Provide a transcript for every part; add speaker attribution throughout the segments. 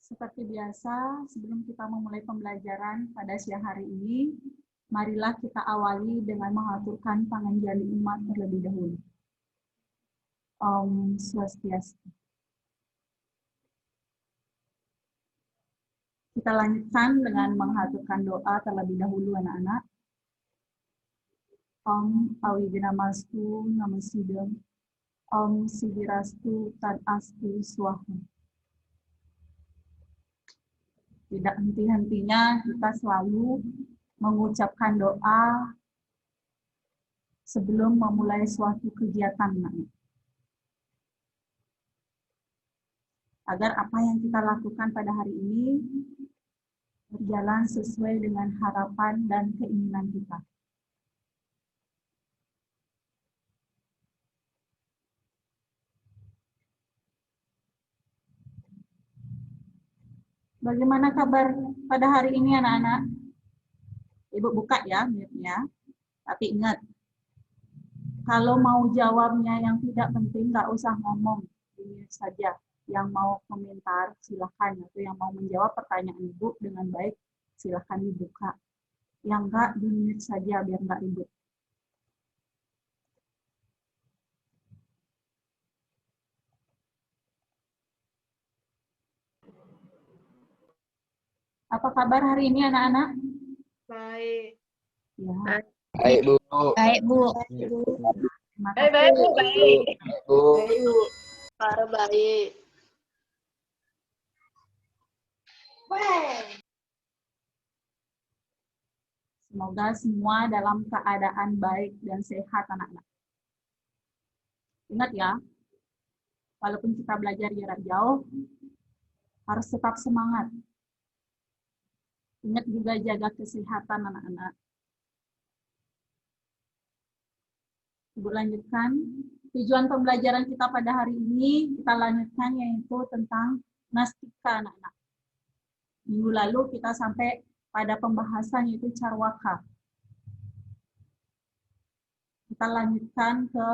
Speaker 1: Seperti biasa, sebelum kita memulai pembelajaran pada siang hari ini, marilah kita awali dengan mengaturkan panganjali umat terlebih dahulu. Om Swastiastu. Kita lanjutkan dengan mengaturkan doa terlebih dahulu, anak-anak. Om Awigiramastu Namasidam. Om Sidirastu Tadastu Swaha. Tidak henti-hentinya kita selalu mengucapkan doa sebelum memulai suatu kegiatan. Agar apa yang kita lakukan pada hari ini berjalan sesuai dengan harapan dan keinginan kita. Bagaimana kabar pada hari ini anak-anak? Ibu buka ya mute-nya. Tapi ingat, kalau mau jawabnya yang tidak penting, nggak usah ngomong. Ini saja. Yang mau komentar, silahkan. Atau yang mau menjawab pertanyaan Ibu dengan baik, silahkan dibuka. Yang nggak, di-mute saja biar nggak ribut. Apa kabar hari ini anak-anak?
Speaker 2: Baik.
Speaker 1: Ya.
Speaker 3: Baik, Bu.
Speaker 4: Baik, Bu.
Speaker 1: Terima kasih.
Speaker 2: Baik, Bu. Baik.
Speaker 3: Bu.
Speaker 2: Baik, Bu. Para baik.
Speaker 1: Semoga semua dalam keadaan baik dan sehat anak-anak. Ingat ya, walaupun kita belajar jarak jauh, harus tetap semangat. Ingat juga jaga kesehatan anak-anak. Ibu lanjutkan. Tujuan pembelajaran kita pada hari ini, kita lanjutkan yaitu tentang nastika anak-anak. Minggu lalu kita sampai pada pembahasan yaitu carwaka. Kita lanjutkan ke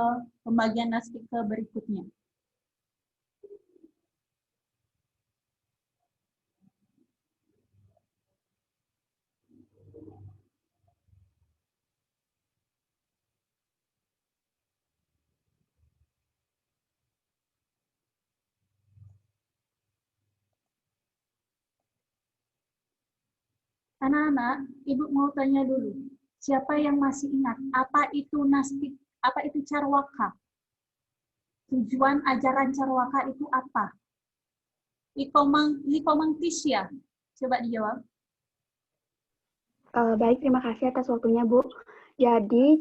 Speaker 1: pembagian nastika berikutnya. Anak-anak, Ibu mau tanya dulu. Siapa yang masih ingat apa itu nastik, apa itu carwaka? Tujuan ajaran carwaka itu apa? Likomang Tisya, coba dijawab.
Speaker 4: Baik, terima kasih atas waktunya, Bu. Jadi,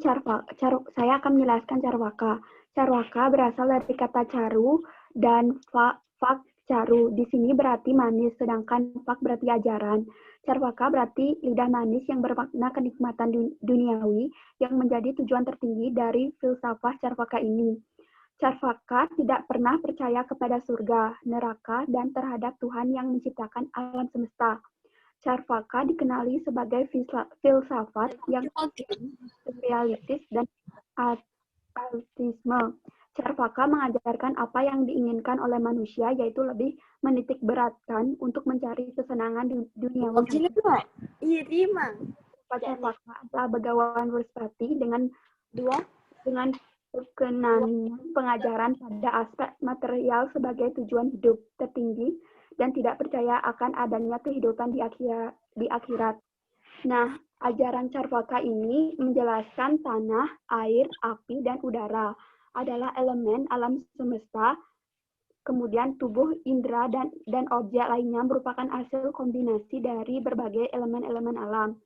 Speaker 4: saya akan menjelaskan carwaka. Carwaka berasal dari kata caru dan fak caru. Di sini berarti manis, sedangkan fak berarti ajaran. Carwaka berarti lidah manis yang bermakna kenikmatan duniawi yang menjadi tujuan tertinggi dari filsafat carwaka ini. Carvaka tidak pernah percaya kepada surga, neraka, dan terhadap Tuhan yang menciptakan alam semesta. Carvaka dikenali sebagai filsafat yang realistis dan ateisme. Carvaka mengajarkan apa yang diinginkan oleh manusia, yaitu lebih menitik beratkan untuk mencari kesenangan duniawi.
Speaker 2: Iya, terima.
Speaker 4: Carvaka adalah Begawan Wurspati dengan berkenan pengajaran pada aspek material sebagai tujuan hidup tertinggi dan tidak percaya akan adanya kehidupan di akhirat. Nah, ajaran Carvaka ini menjelaskan tanah, air, api, dan udara adalah elemen alam semesta, kemudian tubuh, indera, dan objek lainnya merupakan hasil kombinasi dari berbagai elemen-elemen alam.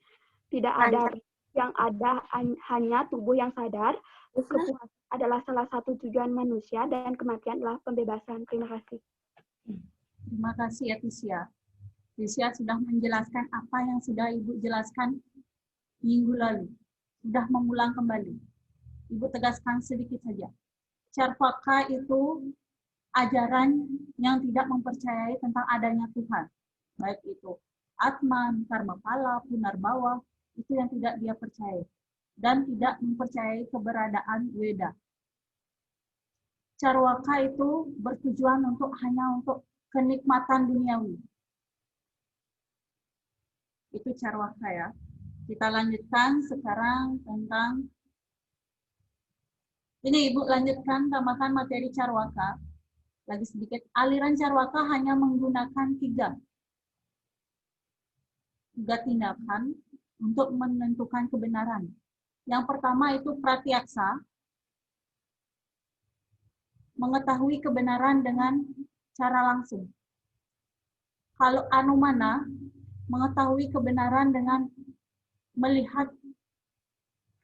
Speaker 4: Tidak ada yang ada hanya tubuh yang sadar. Kepuasan adalah salah satu tujuan manusia dan kematian adalah pembebasan. Terima kasih.
Speaker 1: Terima kasih ya Tisya. Tisya sudah menjelaskan apa yang sudah Ibu jelaskan minggu lalu. Sudah mengulang kembali. Ibu tegaskan sedikit saja. Carvaka itu ajaran yang tidak mempercayai tentang adanya Tuhan. Baik itu Atman, Karmapala, Punarbawa, itu yang tidak dia percaya. Dan tidak mempercayai keberadaan Weda. Carwaka itu bertujuan hanya untuk kenikmatan duniawi. Itu Carwaka ya. Kita lanjutkan sekarang tentang ini Ibu lanjutkan tambahkan materi Carwaka. Lagi sedikit. Aliran Carwaka hanya menggunakan tiga tindakan untuk menentukan kebenaran. Yang pertama itu pratyaksa, mengetahui kebenaran dengan cara langsung. Kalau anumana, mengetahui kebenaran dengan melihat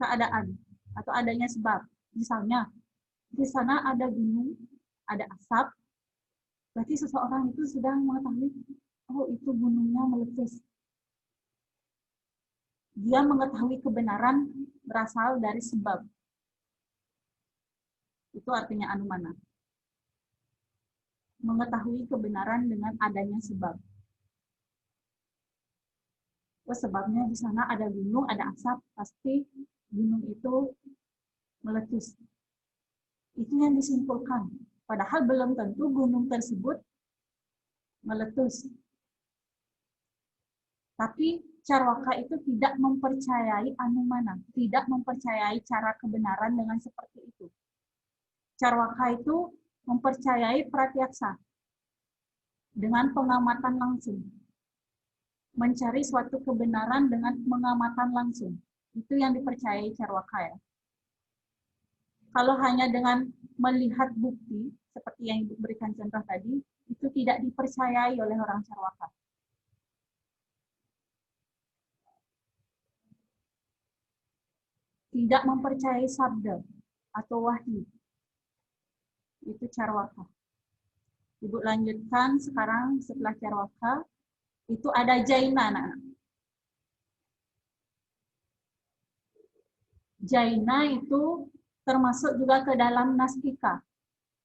Speaker 1: keadaan atau adanya sebab. Misalnya, di sana ada gunung, ada asap, berarti seseorang itu sedang mengetahui, oh itu gunungnya meletus. Dia mengetahui kebenaran berasal dari sebab. Itu artinya anumana. Mengetahui kebenaran dengan adanya sebab. Oh, sebabnya di sana ada gunung, ada asap, pasti gunung itu meletus. Itu yang disimpulkan. Padahal belum tentu gunung tersebut meletus. Tapi Carwaka itu tidak mempercayai anumana, tidak mempercayai cara kebenaran dengan seperti itu. Carwaka itu mempercayai pratyaksa dengan pengamatan langsung. Mencari suatu kebenaran dengan pengamatan langsung. Itu yang dipercayai Carwaka ya. Kalau hanya dengan melihat bukti, seperti yang Ibu berikan contoh tadi, itu tidak dipercayai oleh orang Carwaka. Tidak mempercayai sabda atau wahyu. Itu Carwaka. Ibu lanjutkan sekarang setelah Carwaka, itu ada Jaina, anak-anak. Jaina itu termasuk juga ke dalam Nastika,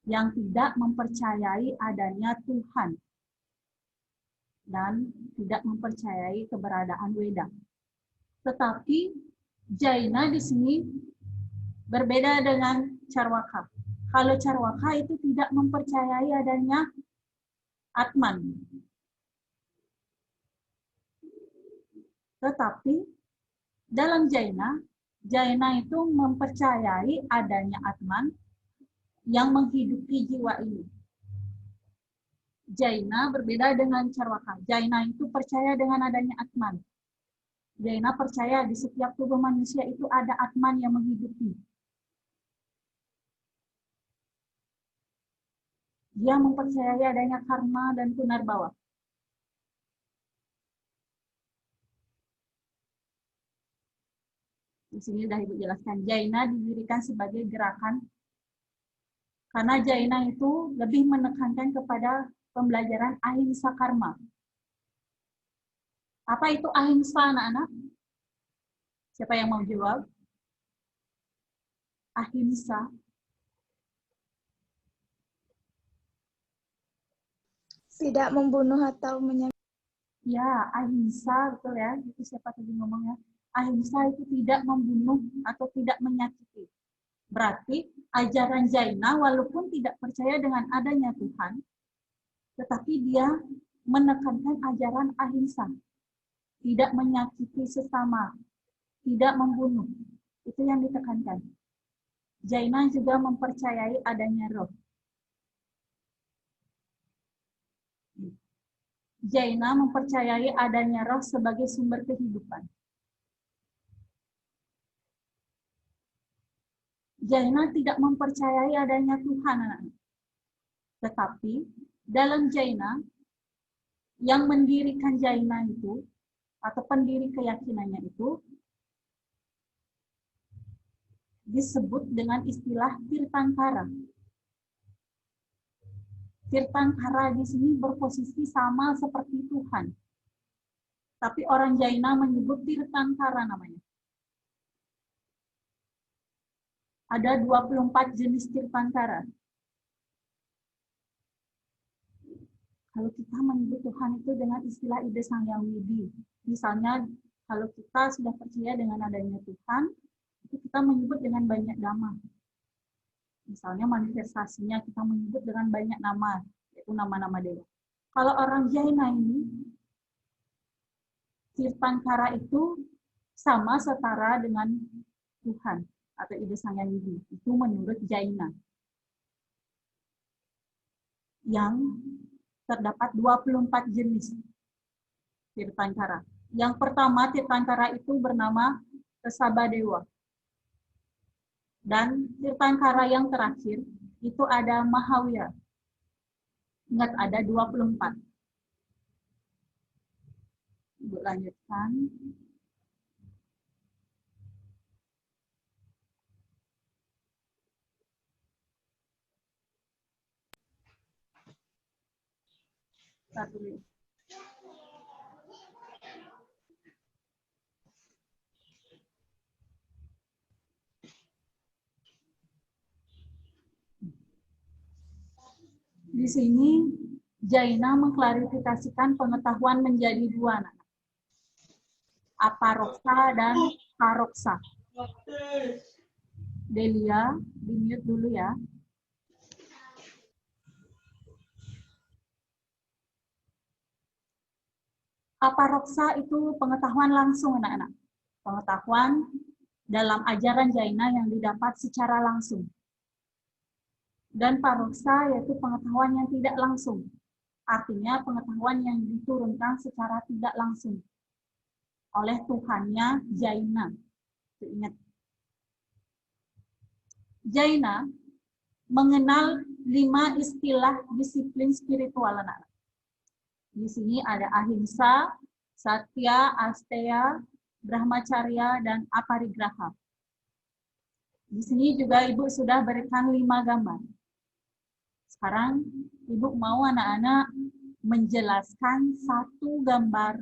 Speaker 1: yang tidak mempercayai adanya Tuhan dan tidak mempercayai keberadaan Weda. Tetapi Jaina di sini berbeda dengan Carwaka. Kalau Carwaka itu tidak mempercayai adanya Atman. Tetapi dalam Jaina itu mempercayai adanya Atman yang menghidupi jiwa ini. Jaina berbeda dengan Carwaka. Jaina itu percaya dengan adanya Atman. Jaina percaya di setiap tubuh manusia itu ada Atman yang menghidupi. Dia mempercayai adanya karma dan punarbawa. Di sini sudah Ibu jelaskan. Jaina didirikan sebagai gerakan karena Jaina itu lebih menekankan kepada pembelajaran ahimsa karma. Apa itu ahimsa, anak-anak? Siapa yang mau jawab? Ahimsa.
Speaker 2: Tidak membunuh atau menyakiti.
Speaker 1: Ya, ahimsa, betul ya. Itu siapa tadi ngomongnya? Ahimsa itu tidak membunuh atau tidak menyakiti. Berarti ajaran Jaina walaupun tidak percaya dengan adanya Tuhan, tetapi dia menekankan ajaran ahimsa. Tidak menyakiti sesama, tidak membunuh. Itu yang ditekankan. Jaina juga mempercayai adanya roh. Jaina mempercayai adanya roh sebagai sumber kehidupan. Jaina tidak mempercayai adanya Tuhan, anak-anak. Tetapi dalam Jaina, yang mendirikan Jaina itu, atau pendiri keyakinannya itu, disebut dengan istilah Tirthankara. Tirthankara di sini berposisi sama seperti Tuhan. Tapi orang Jaina menyebut Tirthankara namanya. Ada 24 jenis Tirthankara. Kalau kita menyebut Tuhan itu dengan istilah Ida Sang Yang Widi. Misalnya, kalau kita sudah percaya dengan adanya Tuhan, itu kita menyebut dengan banyak nama. Misalnya manifestasinya kita menyebut dengan banyak nama, yaitu nama-nama dewa. Kalau orang Jaina ini, Tirthankara itu sama setara dengan Tuhan atau ide Sang Hyang Widi. Itu menurut Jaina. Yang terdapat 24 jenis Tirthankara. Yang pertama Tirthankara itu bernama Kesabadewa. Dan Tirthankara yang terakhir itu ada Mahavira. Ingat ada 24. Ibu lanjutkan. Satu. Di sini Jaina mengklarifikasikan pengetahuan menjadi dua, aparoksa dan paroksa. Delia, di-mute dulu ya. Aparoksa itu pengetahuan langsung, anak-anak. Pengetahuan dalam ajaran Jaina yang didapat secara langsung. Dan paroksa yaitu pengetahuan yang tidak langsung. Artinya pengetahuan yang diturunkan secara tidak langsung oleh Tuhannya Jaina. Ingat. Jaina mengenal 5 istilah disiplin spiritual, anak-anak. Di sini ada ahimsa, satya, asteya, brahmacharya, dan aparigraha. Di sini juga Ibu sudah berikan 5 gambar. Sekarang Ibu mau anak-anak menjelaskan 1 gambar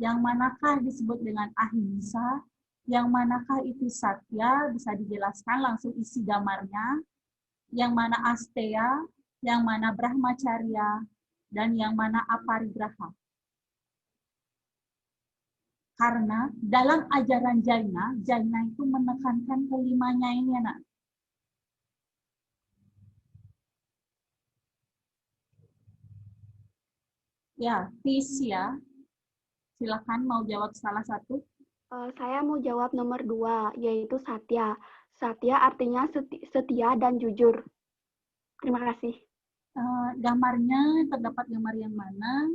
Speaker 1: yang manakah disebut dengan ahimsa, yang manakah itu satya, bisa dijelaskan langsung isi gambarnya, yang mana asteya, yang mana brahmacharya, dan yang mana aparigraha. Karena dalam ajaran Jaina, Jaina itu menekankan kelimanya ini, anak. Ya, Tisya, silakan mau jawab salah satu.
Speaker 4: Saya mau jawab nomor 2, yaitu Satya. Satya artinya setia dan jujur. Terima kasih.
Speaker 1: Gambarnya terdapat gambar yang mana?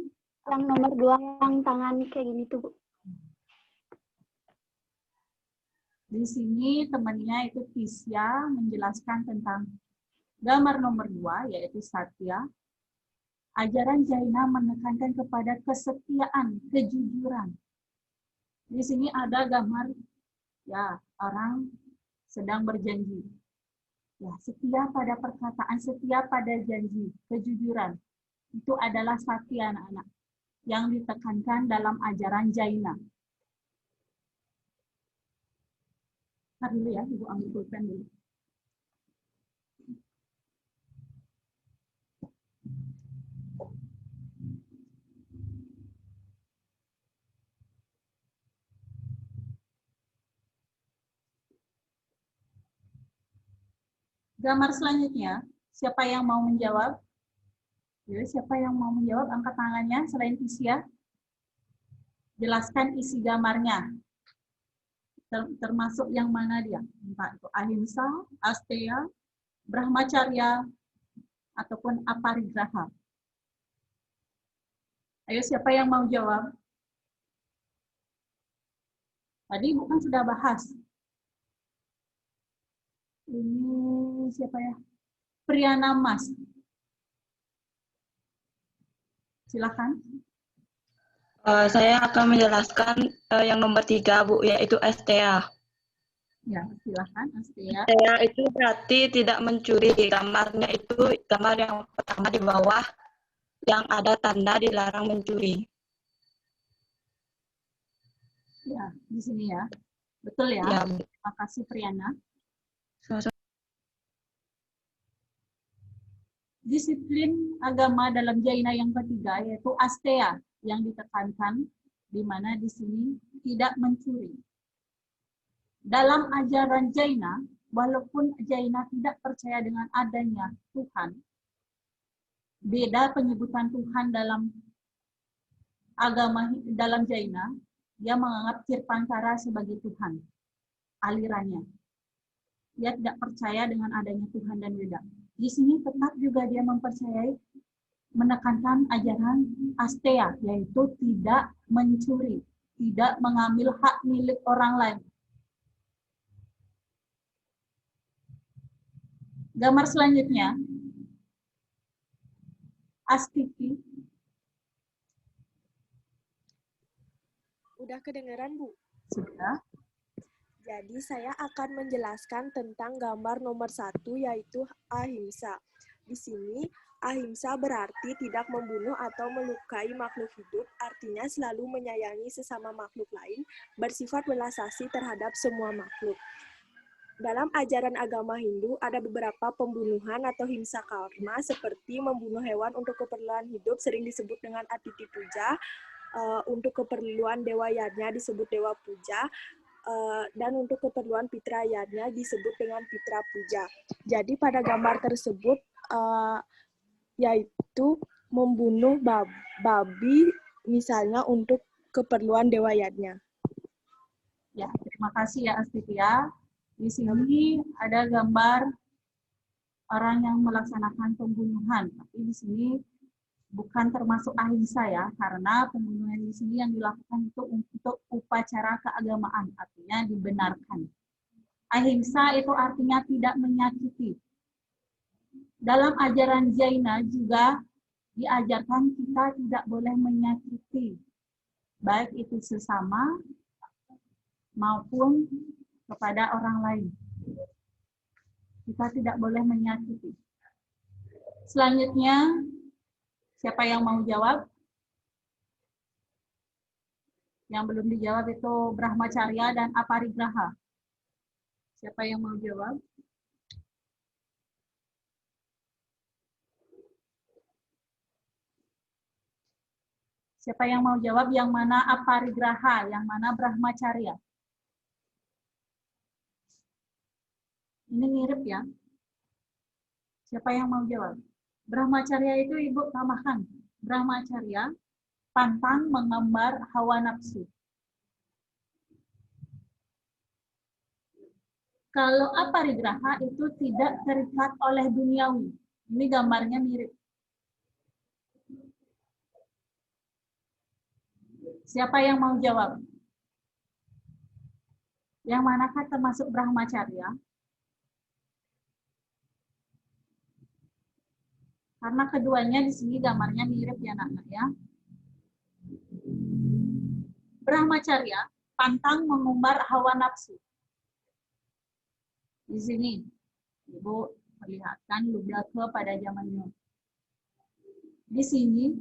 Speaker 4: Yang nomor 2 yang tangan kayak gini tuh, Bu.
Speaker 1: Di sini temannya itu Tisya menjelaskan tentang gambar nomor 2, yaitu Satya. Ajaran Jaina menekankan kepada kesetiaan, kejujuran. Di sini ada gambar ya orang sedang berjanji. Ya, setia pada perkataan, setia pada janji, kejujuran. Itu adalah satya, anak-anak, yang ditekankan dalam ajaran Jaina. Ntar dulu ya, Ibu ambil pulpen dulu. Gambar selanjutnya, siapa yang mau menjawab? Jadi, siapa yang mau menjawab, angkat tangannya selain Tisya. Jelaskan isi gambarnya. Termasuk yang mana dia? Entah itu ahimsa, asteya, brahmacharya, ataupun aparigraha. Ayo, siapa yang mau jawab? Tadi bukan sudah bahas. Ini siapa ya? Priyana Mas. Silakan.
Speaker 3: Saya akan menjelaskan yang nomor 3, Bu, yaitu STA.
Speaker 1: Ya, silakan Astia.
Speaker 3: STA itu berarti tidak mencuri. Gambarnya itu gambar yang pertama di bawah yang ada tanda dilarang mencuri.
Speaker 1: Ya, di sini ya. Betul ya?
Speaker 3: Ya.
Speaker 1: Terima kasih Priyana. Disiplin agama dalam Jaina yang ketiga yaitu asteya yang ditekankan, di mana di sini tidak mencuri. Dalam ajaran Jaina, walaupun Jaina tidak percaya dengan adanya Tuhan, beda penyebutan Tuhan dalam agama dalam Jaina, dia menganggap Tirthankara sebagai Tuhan, alirannya. Dia tidak percaya dengan adanya Tuhan dan Weda. Di sini tetap juga dia mempercayai, menekankan ajaran Asteya, yaitu tidak mencuri, tidak mengambil hak milik orang lain. Gambar selanjutnya, Astiti.
Speaker 5: Udah kedengeran, Bu?
Speaker 1: Sudah.
Speaker 5: Jadi saya akan menjelaskan tentang gambar nomor 1, yaitu ahimsa. Di sini, ahimsa berarti tidak membunuh atau melukai makhluk hidup, artinya selalu menyayangi sesama makhluk lain, bersifat belas asih terhadap semua makhluk. Dalam ajaran agama Hindu, ada beberapa pembunuhan atau himsa karma, seperti membunuh hewan untuk keperluan hidup, sering disebut dengan Atiti Puja, untuk keperluan dewa yajna disebut dewa puja, dan untuk keperluan pitra yajna disebut dengan pitra puja. Jadi pada gambar tersebut yaitu membunuh babi misalnya untuk keperluan dewa yajna.
Speaker 1: Ya, terima kasih ya Astiti ya. Di sini ada gambar orang yang melaksanakan pembunuhan, tapi di sini bukan termasuk ahimsa ya, karena pembunuhan di sini yang dilakukan itu untuk upacara keagamaan, artinya dibenarkan. Ahimsa itu artinya tidak menyakiti. Dalam ajaran Jaina juga diajarkan kita tidak boleh menyakiti, baik itu sesama maupun kepada orang lain. Kita tidak boleh menyakiti. Selanjutnya, siapa yang mau jawab? Yang belum dijawab itu Brahmacharya dan Aparigraha. Siapa yang mau jawab? Siapa yang mau jawab yang mana Aparigraha, yang mana Brahmacharya? Ini mirip ya. Siapa yang mau jawab? Brahmacharya itu Ibu tambahkan. Brahmacharya pantang mengembar hawa nafsu. Kalau aparigraha itu tidak terikat oleh duniawi. Ini gambarnya mirip. Siapa yang mau jawab? Yang manakah termasuk Brahmacharya? Karena keduanya di sini gambarnya mirip ya anak-anak ya. Brahmacharya pantang mengumbar hawa nafsu. Di sini Ibu perlihatkan Lubdaka pada zamannya. Di sini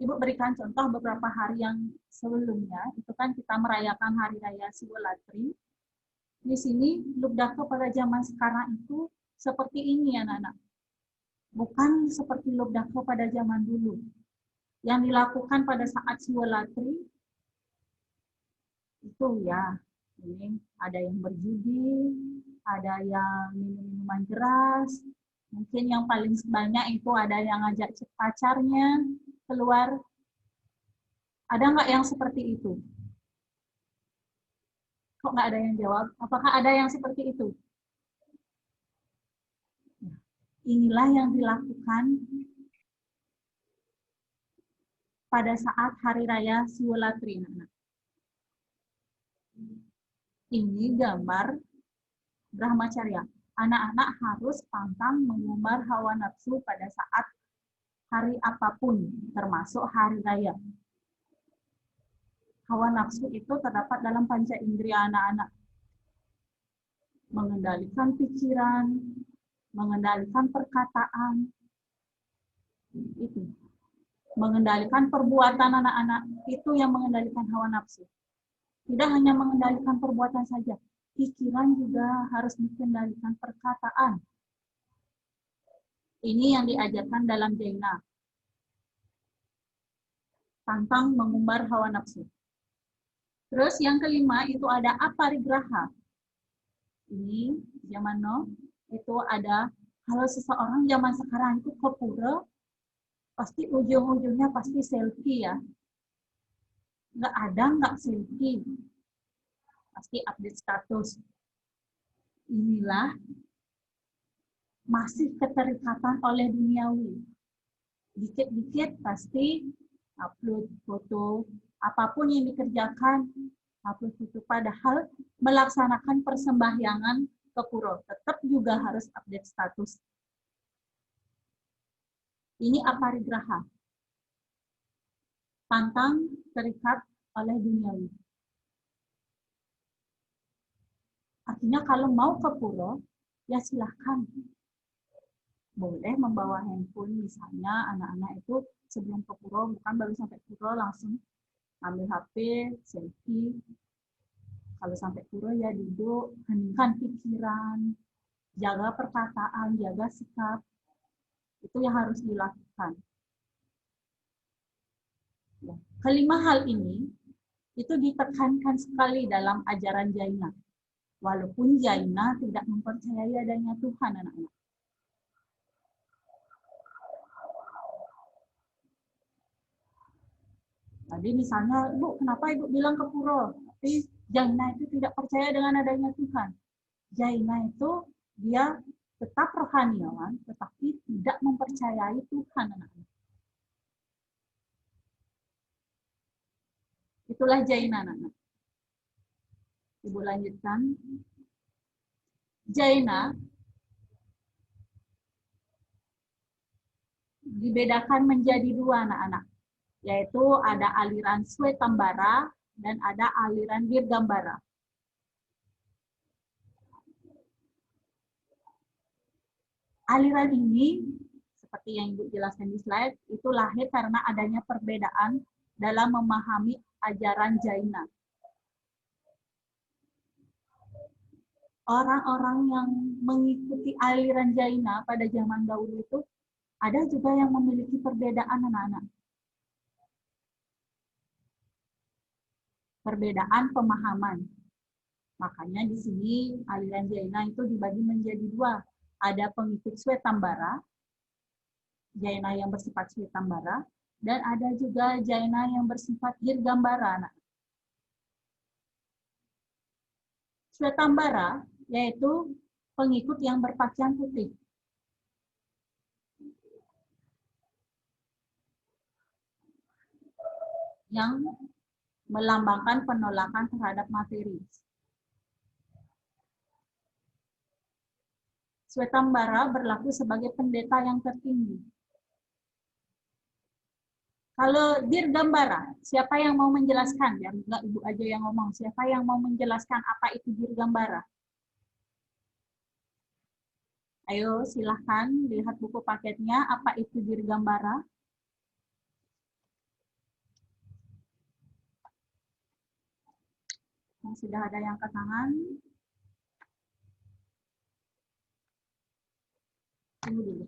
Speaker 1: Ibu berikan contoh beberapa hari yang sebelumnya, itu kan kita merayakan Hari Raya Siwalatri. Di sini Lubdaka pada zaman sekarang itu seperti ini ya anak-anak. Bukan seperti Lubdaka pada zaman dulu. Yang dilakukan pada saat Siwalatri itu ya, ini ada yang berjudi, ada yang minum-minuman keras, mungkin yang paling banyak itu ada yang ngajak pacarnya keluar. Ada nggak yang seperti itu? Kok nggak ada yang jawab? Apakah ada yang seperti itu? Inilah yang dilakukan pada saat Hari Raya Siwalatri. Ini gambar Brahmacharya. Anak-anak harus pantang mengumbar hawa nafsu pada saat hari apapun, termasuk hari raya. Hawa nafsu itu terdapat dalam panca indera anak-anak. Mengendalikan pikiran, mengendalikan perkataan, itu. Mengendalikan perbuatan anak-anak, itu yang mengendalikan hawa nafsu. Tidak hanya mengendalikan perbuatan saja, pikiran juga harus dikendalikan perkataan. Ini yang diajarkan dalam Jaina. Pantang mengumbar hawa nafsu. Terus yang kelima itu ada aparigraha. Ini zaman no, itu ada kalau seseorang zaman sekarang itu kepura, Pasti ujung-ujungnya pasti selfie ya. Nggak selfie. Pasti update status. Inilah masih keterikatan oleh duniawi. Dikit-dikit pasti upload foto, apapun yang dikerjakan, upload foto. Padahal melaksanakan persembahyangan ke pura, tetap juga harus update status. Ini aparigraha. Pantang terikat oleh duniawi. Artinya kalau mau ke pura, ya silahkan. Boleh membawa handphone, misalnya anak-anak itu sebelum ke pura, bukan baru sampai pura langsung ambil HP, selfie. Kalau sampai pura ya duduk, heningkan pikiran, jaga perkataan, jaga sikap. Itu yang harus dilakukan. Ya. Kelima hal ini, itu ditekankan sekali dalam ajaran Jaina. Walaupun Jaina tidak mempercayai adanya Tuhan, anak-anak. Tadi misalnya, Ibu, kenapa Ibu bilang ke pura? Tapi Jaina itu tidak percaya dengan adanya Tuhan. Jaina itu dia tetap rohaniawan, tetapi tidak mempercayai Tuhan, anak-anak. Itulah Jaina, anak-anak. Ibu lanjutkan. Jaina dibedakan menjadi dua, anak-anak. Yaitu ada aliran Swetambara dan ada aliran Dirgambara. Aliran ini, seperti yang Ibu jelaskan di slide, itu lahir karena adanya perbedaan dalam memahami ajaran Jaina. Orang-orang yang mengikuti aliran Jaina pada zaman dahulu itu, ada juga yang memiliki perbedaan, anak-anak. Perbedaan pemahaman. Makanya di sini aliran Jaina itu dibagi menjadi dua. Ada pengikut Swetambara, Jaina yang bersifat Swetambara, dan ada juga Jaina yang bersifat Dirgambara. Nah, Swetambara yaitu pengikut yang berpakaian putih. Yang melambangkan penolakan terhadap materi. Swetambara berlaku sebagai pendeta yang tertinggi. Kalau Dirgambara, siapa yang mau menjelaskan? Ya, enggak Ibu aja yang ngomong. Siapa yang mau menjelaskan apa itu Dirgambara? Ayo silahkan lihat buku paketnya. Apa itu Dirgambara? Sudah ada yang ke tangan. Tunggu dulu.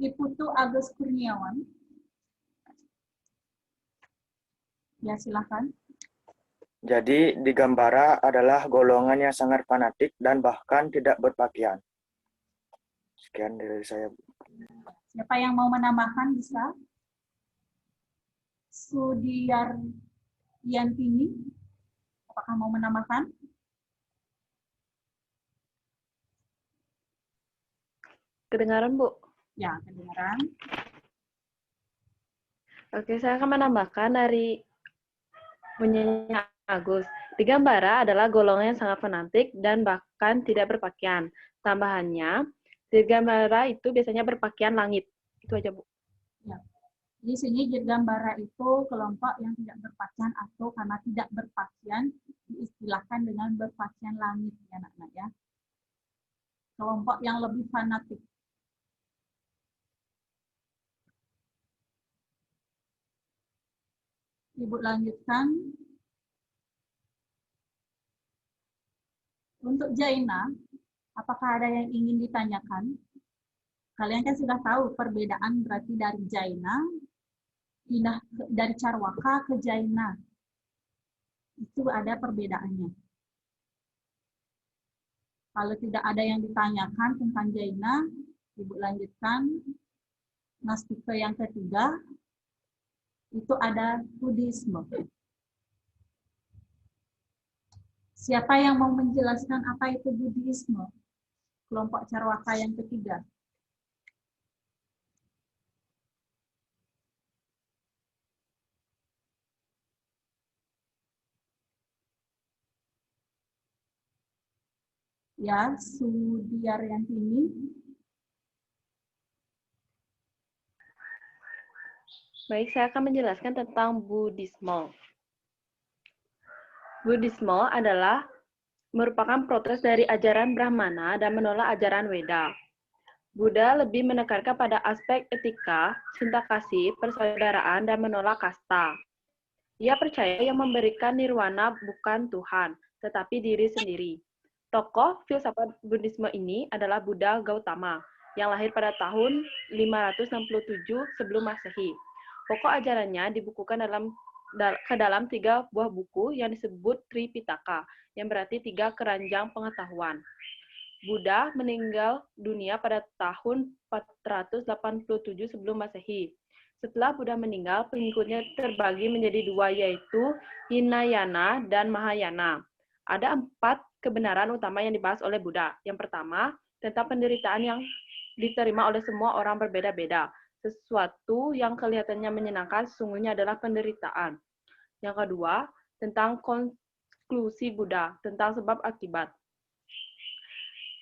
Speaker 1: Iputu Agus Kurniawan. Ya, silakan.
Speaker 6: Jadi, Digambara adalah golongan yang sangat fanatik dan bahkan tidak berpakaian. Sekian dari saya.
Speaker 1: Siapa yang mau menambahkan bisa? Sudiartini. Apakah mau menambahkan?
Speaker 7: Kedengaran, Bu?
Speaker 1: Ya, kedengaran.
Speaker 7: Oke, saya akan menambahkan dari punyanya Agus. Digambara adalah golongan yang sangat fanatik dan bahkan tidak berpakaian. Tambahannya, Digambara itu biasanya berpakaian langit. Itu aja, Bu.
Speaker 1: Ya. Di sini Dirgambara itu kelompok yang tidak berpakaian atau karena tidak berpakaian diistilahkan dengan berpakaian langit, ya anak-anak ya. Kelompok yang lebih fanatik. Ibu lanjutkan. Untuk Jaina, apakah ada yang ingin ditanyakan? Kalian kan sudah tahu perbedaan berarti dari Jaina, pindah dari Carwaka ke Jaina. Itu ada perbedaannya. Kalau tidak ada yang ditanyakan tentang Jaina, Ibu lanjutkan. Nastika yang ketiga, itu ada Buddhisme. Siapa yang mau menjelaskan apa itu Buddhisme? Kelompok Carwaka yang ketiga. Ya, Sudiaryantini.
Speaker 7: Baik, saya akan menjelaskan tentang Buddhisme. Buddhisme adalah merupakan protes dari ajaran Brahmana dan menolak ajaran Weda. Buddha lebih menekankan pada aspek etika, cinta kasih, persaudaraan, dan menolak kasta. Ia percaya yang memberikan nirwana bukan Tuhan, tetapi diri sendiri. Tokoh filsafat Buddhisme ini adalah Buddha Gautama, yang lahir pada tahun 567 sebelum Masehi. Pokok ajarannya dibukukan ke dalam 3 buah buku yang disebut Tripitaka, yang berarti 3 keranjang pengetahuan. Buddha meninggal dunia pada tahun 487 sebelum Masehi. Setelah Buddha meninggal, pengikutnya terbagi menjadi 2, yaitu Hinayana dan Mahayana. Ada 4 kebenaran utama yang dibahas oleh Buddha. Yang pertama, tentang penderitaan yang diterima oleh semua orang berbeda-beda. Sesuatu yang kelihatannya menyenangkan sesungguhnya adalah penderitaan. Yang kedua, tentang konklusi Buddha, tentang sebab akibat.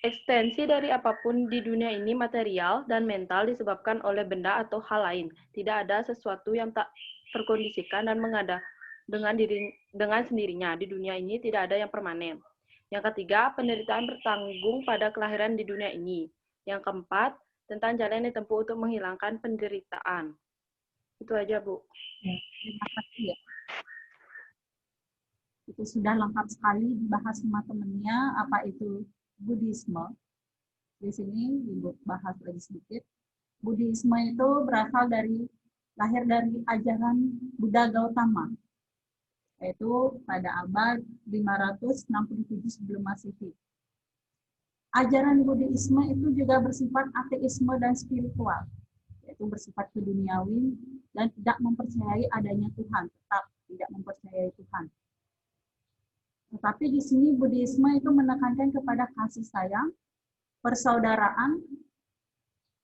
Speaker 7: Ekstensi dari apapun di dunia ini material dan mental disebabkan oleh benda atau hal lain. Tidak ada sesuatu yang tak terkondisikan dan mengada dengan sendirinya. Di dunia ini tidak ada yang permanen. Yang ketiga, penderitaan bertanggung pada kelahiran di dunia ini. Yang keempat, tentang jalan yang ditempuh untuk menghilangkan penderitaan. Itu aja, Bu.
Speaker 1: Terima kasih ya. Itu sudah lengkap sekali dibahas sama temannya apa itu Buddhisme. Di sini Ibu bahas lagi sedikit. Buddhisme itu lahir dari ajaran Buddha Gautama, yaitu pada abad 567 sebelum Masehi. Ajaran Buddhisme itu juga bersifat ateisme dan spiritual, yaitu bersifat keduniawi dan tidak mempercayai adanya Tuhan, tetap tidak mempercayai Tuhan. Tetapi di sini Buddhisme itu menekankan kepada kasih sayang, persaudaraan,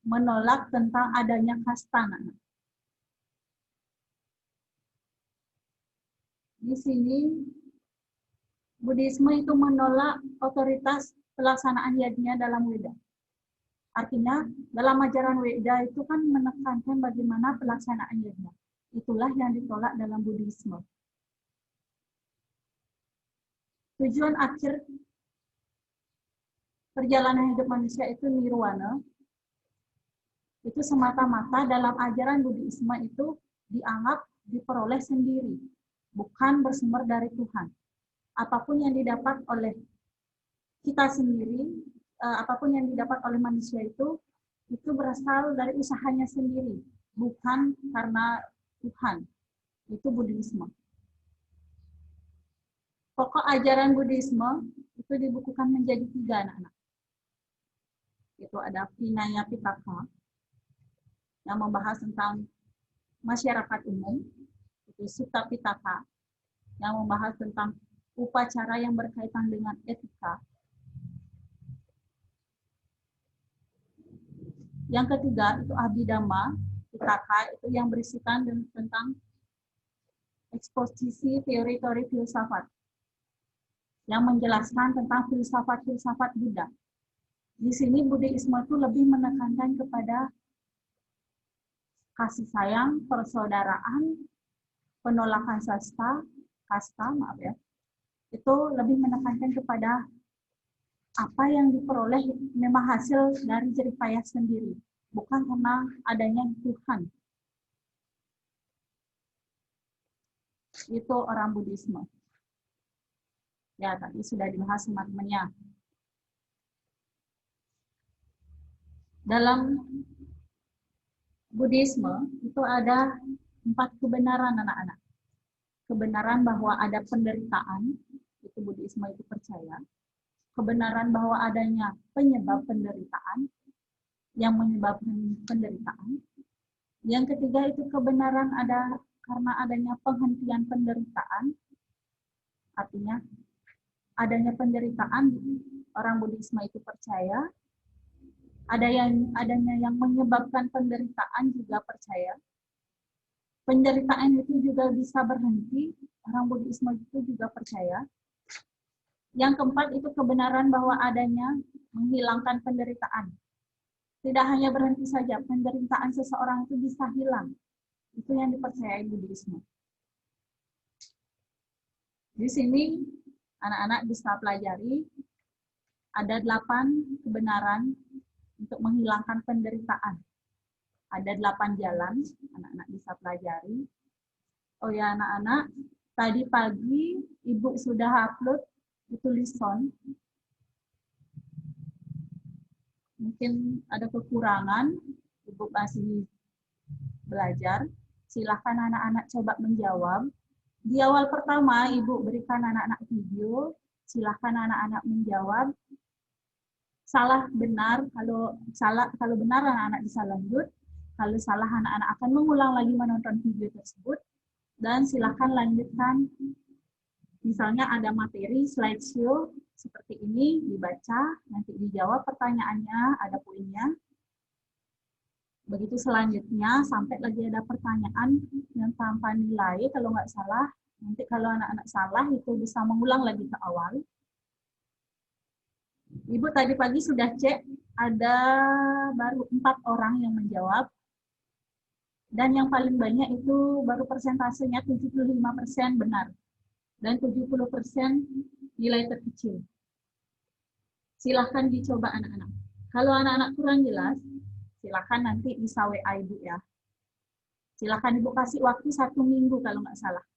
Speaker 1: menolak tentang adanya kasta. Di sini Buddhisme itu menolak otoritas pelaksanaan yajna dalam Weda. Artinya dalam ajaran Weda itu kan menekankan bagaimana pelaksanaan yajna. Itulah yang ditolak dalam Buddhisme. Tujuan akhir perjalanan hidup manusia itu nirwana. Itu semata-mata dalam ajaran Buddhisme itu dianggap diperoleh sendiri, bukan bersumber dari Tuhan. Apapun yang didapat oleh kita sendiri, apapun yang didapat oleh manusia itu berasal dari usahanya sendiri, bukan karena Tuhan. Itu Buddhisme. Pokok ajaran Buddhisme itu dibukukan menjadi 3 anak-anak. Itu ada Vinaya Pitaka yang membahas tentang masyarakat umum, itu Sutta Pitaka yang membahas tentang upacara yang berkaitan dengan etika. Yang ketiga itu Abhidhamma Pitaka, itu yang berisikan tentang eksposisi teori-teori filsafat yang menjelaskan tentang filsafat-filsafat Buddha. Di sini Buddhisme itu lebih menekankan kepada kasih sayang, persaudaraan, penolakan kasta, itu lebih menekankan kepada apa yang diperoleh memang hasil dari jerih payah sendiri, bukan karena adanya Tuhan. Itu orang Buddhisme. Ya, tadi sudah dibahas sama temannya. Dalam Buddhisme itu ada 4 kebenaran anak-anak. Kebenaran bahwa ada penderitaan, itu Buddhisme itu percaya. Kebenaran bahwa adanya penyebab penderitaan, yang menyebabkan penderitaan. Yang ketiga itu kebenaran ada karena adanya penghentian penderitaan. Artinya adanya penderitaan, orang Buddhisme itu percaya. Adanya yang menyebabkan penderitaan juga percaya. Penderitaan itu juga bisa berhenti, orang Buddhisme itu juga percaya. Yang keempat itu kebenaran bahwa adanya menghilangkan penderitaan. Tidak hanya berhenti saja, penderitaan seseorang itu bisa hilang. Itu yang dipercayai Buddhisme. Di sini anak-anak bisa pelajari ada 8 kebenaran untuk menghilangkan penderitaan. Ada 8 jalan, anak-anak bisa pelajari. Oh ya anak-anak, tadi pagi Ibu sudah upload itu lison. Mungkin ada kekurangan, Ibu masih belajar. Silakan anak-anak coba menjawab. Di awal pertama, Ibu berikan anak-anak video. Silakan anak-anak menjawab. Salah benar, kalau benar anak-anak bisa lanjut. Kalau salah anak-anak akan mengulang lagi menonton video tersebut. Dan silakan lanjutkan. Misalnya ada materi slideshow seperti ini, dibaca, nanti dijawab pertanyaannya, ada poinnya. Begitu selanjutnya, sampai lagi ada pertanyaan yang tanpa nilai, kalau nggak salah. Nanti kalau anak-anak salah, itu bisa mengulang lagi ke awal. Ibu tadi pagi sudah cek, ada baru 4 orang yang menjawab. Dan yang paling banyak itu baru persentasenya 75% benar. Dan 70% nilai terkecil. Silahkan dicoba anak-anak. Kalau anak-anak kurang jelas, silahkan nanti bisa WA Ibu ya. Silahkan Ibu kasih waktu 1 minggu kalau nggak salah.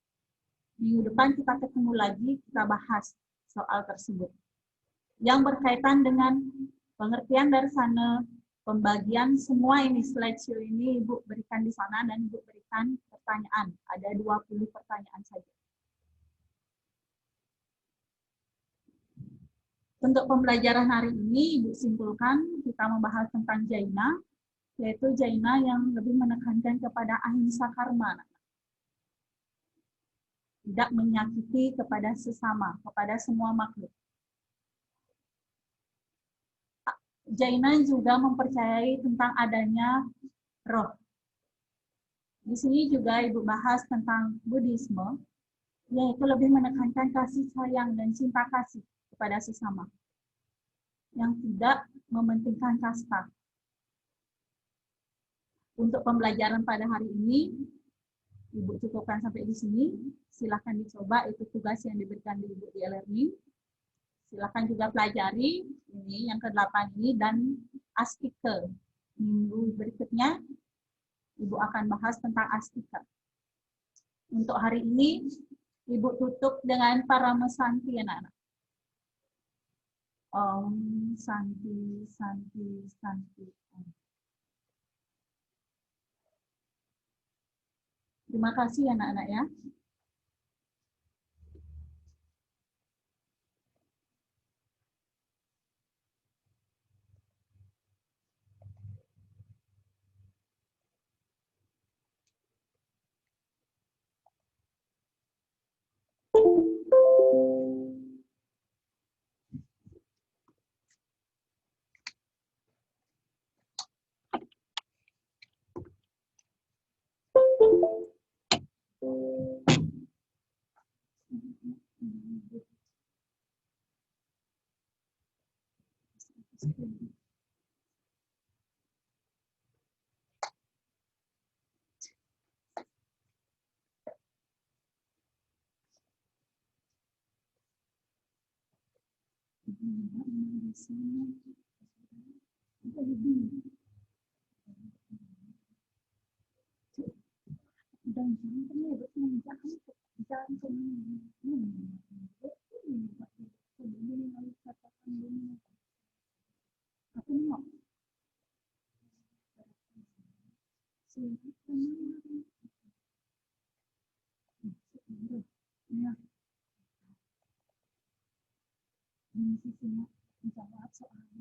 Speaker 1: Minggu depan kita ketemu lagi, kita bahas soal tersebut. Yang berkaitan dengan pengertian dari sana, pembagian semua ini, slideshow ini Ibu berikan di sana dan Ibu berikan pertanyaan. Ada 20 pertanyaan saja. Untuk pembelajaran hari ini, Ibu simpulkan kita membahas tentang Jaina, yaitu Jaina yang lebih menekankan kepada ahimsa karma. Tidak menyakiti kepada sesama, kepada semua makhluk. Jaina juga mempercayai tentang adanya roh. Di sini juga Ibu bahas tentang Buddhisme, yaitu lebih menekankan kasih sayang dan cinta kasih kepada sesama, yang tidak mementingkan kasta. Untuk pembelajaran pada hari ini, Ibu cukupkan sampai di sini. Silakan dicoba, itu tugas yang diberikan di Ibu di e-learning. Silakan juga pelajari ini yang ke-8 ini dan astika. Minggu berikutnya Ibu akan bahas tentang astika. Untuk hari ini Ibu tutup dengan Paramasanti anak-anak. Om Santi Santi Santi. Terima kasih anak-anak ya. Menjawab soalnya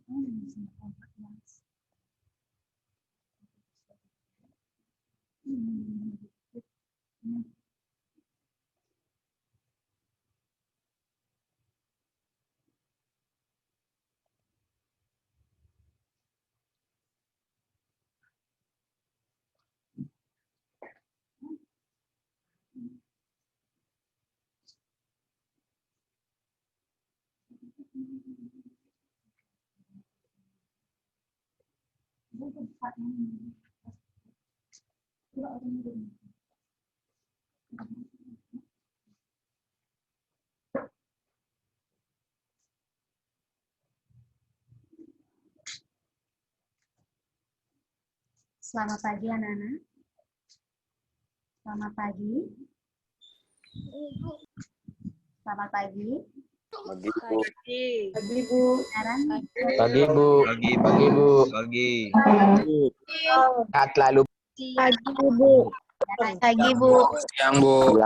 Speaker 1: Selamat pagi anak-anak. Selamat pagi. Selamat pagi.
Speaker 6: Pagi, Bu.
Speaker 3: Pagi, Bu.
Speaker 1: Sekarang
Speaker 8: Pagi, Bu.
Speaker 9: Pagi,
Speaker 8: Pagi, Bu.
Speaker 9: Pagi.
Speaker 8: Sehat lalu.
Speaker 2: Pagi, Bu. Pagi, Bu.
Speaker 9: Siang, Bu.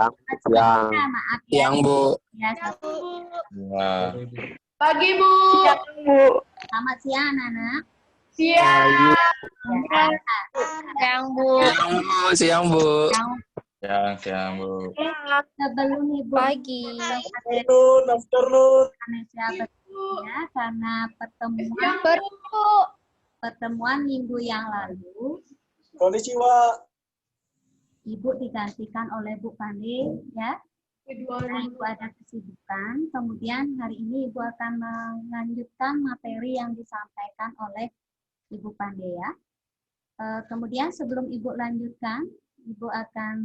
Speaker 8: Siang.
Speaker 1: maaf ya.
Speaker 8: Siang, Bu.
Speaker 1: Ya, satu.
Speaker 9: Ya.
Speaker 7: Pagi, Bu.
Speaker 1: Selamat siang anak-anak.
Speaker 7: Siang.
Speaker 2: Siang, Bu.
Speaker 8: Siang, Bu.
Speaker 9: Siang, Bu.
Speaker 1: Sebelum Ibu
Speaker 2: Pagi.
Speaker 1: Indonesia ya, karena pertemuan minggu yang lalu Ibu digantikan oleh Bu Pande ya. Karena Ibu ada kesibukan, kemudian hari ini Ibu akan melanjutkan materi yang disampaikan oleh Ibu Pande ya. Kemudian sebelum Ibu lanjutkan, Ibu akan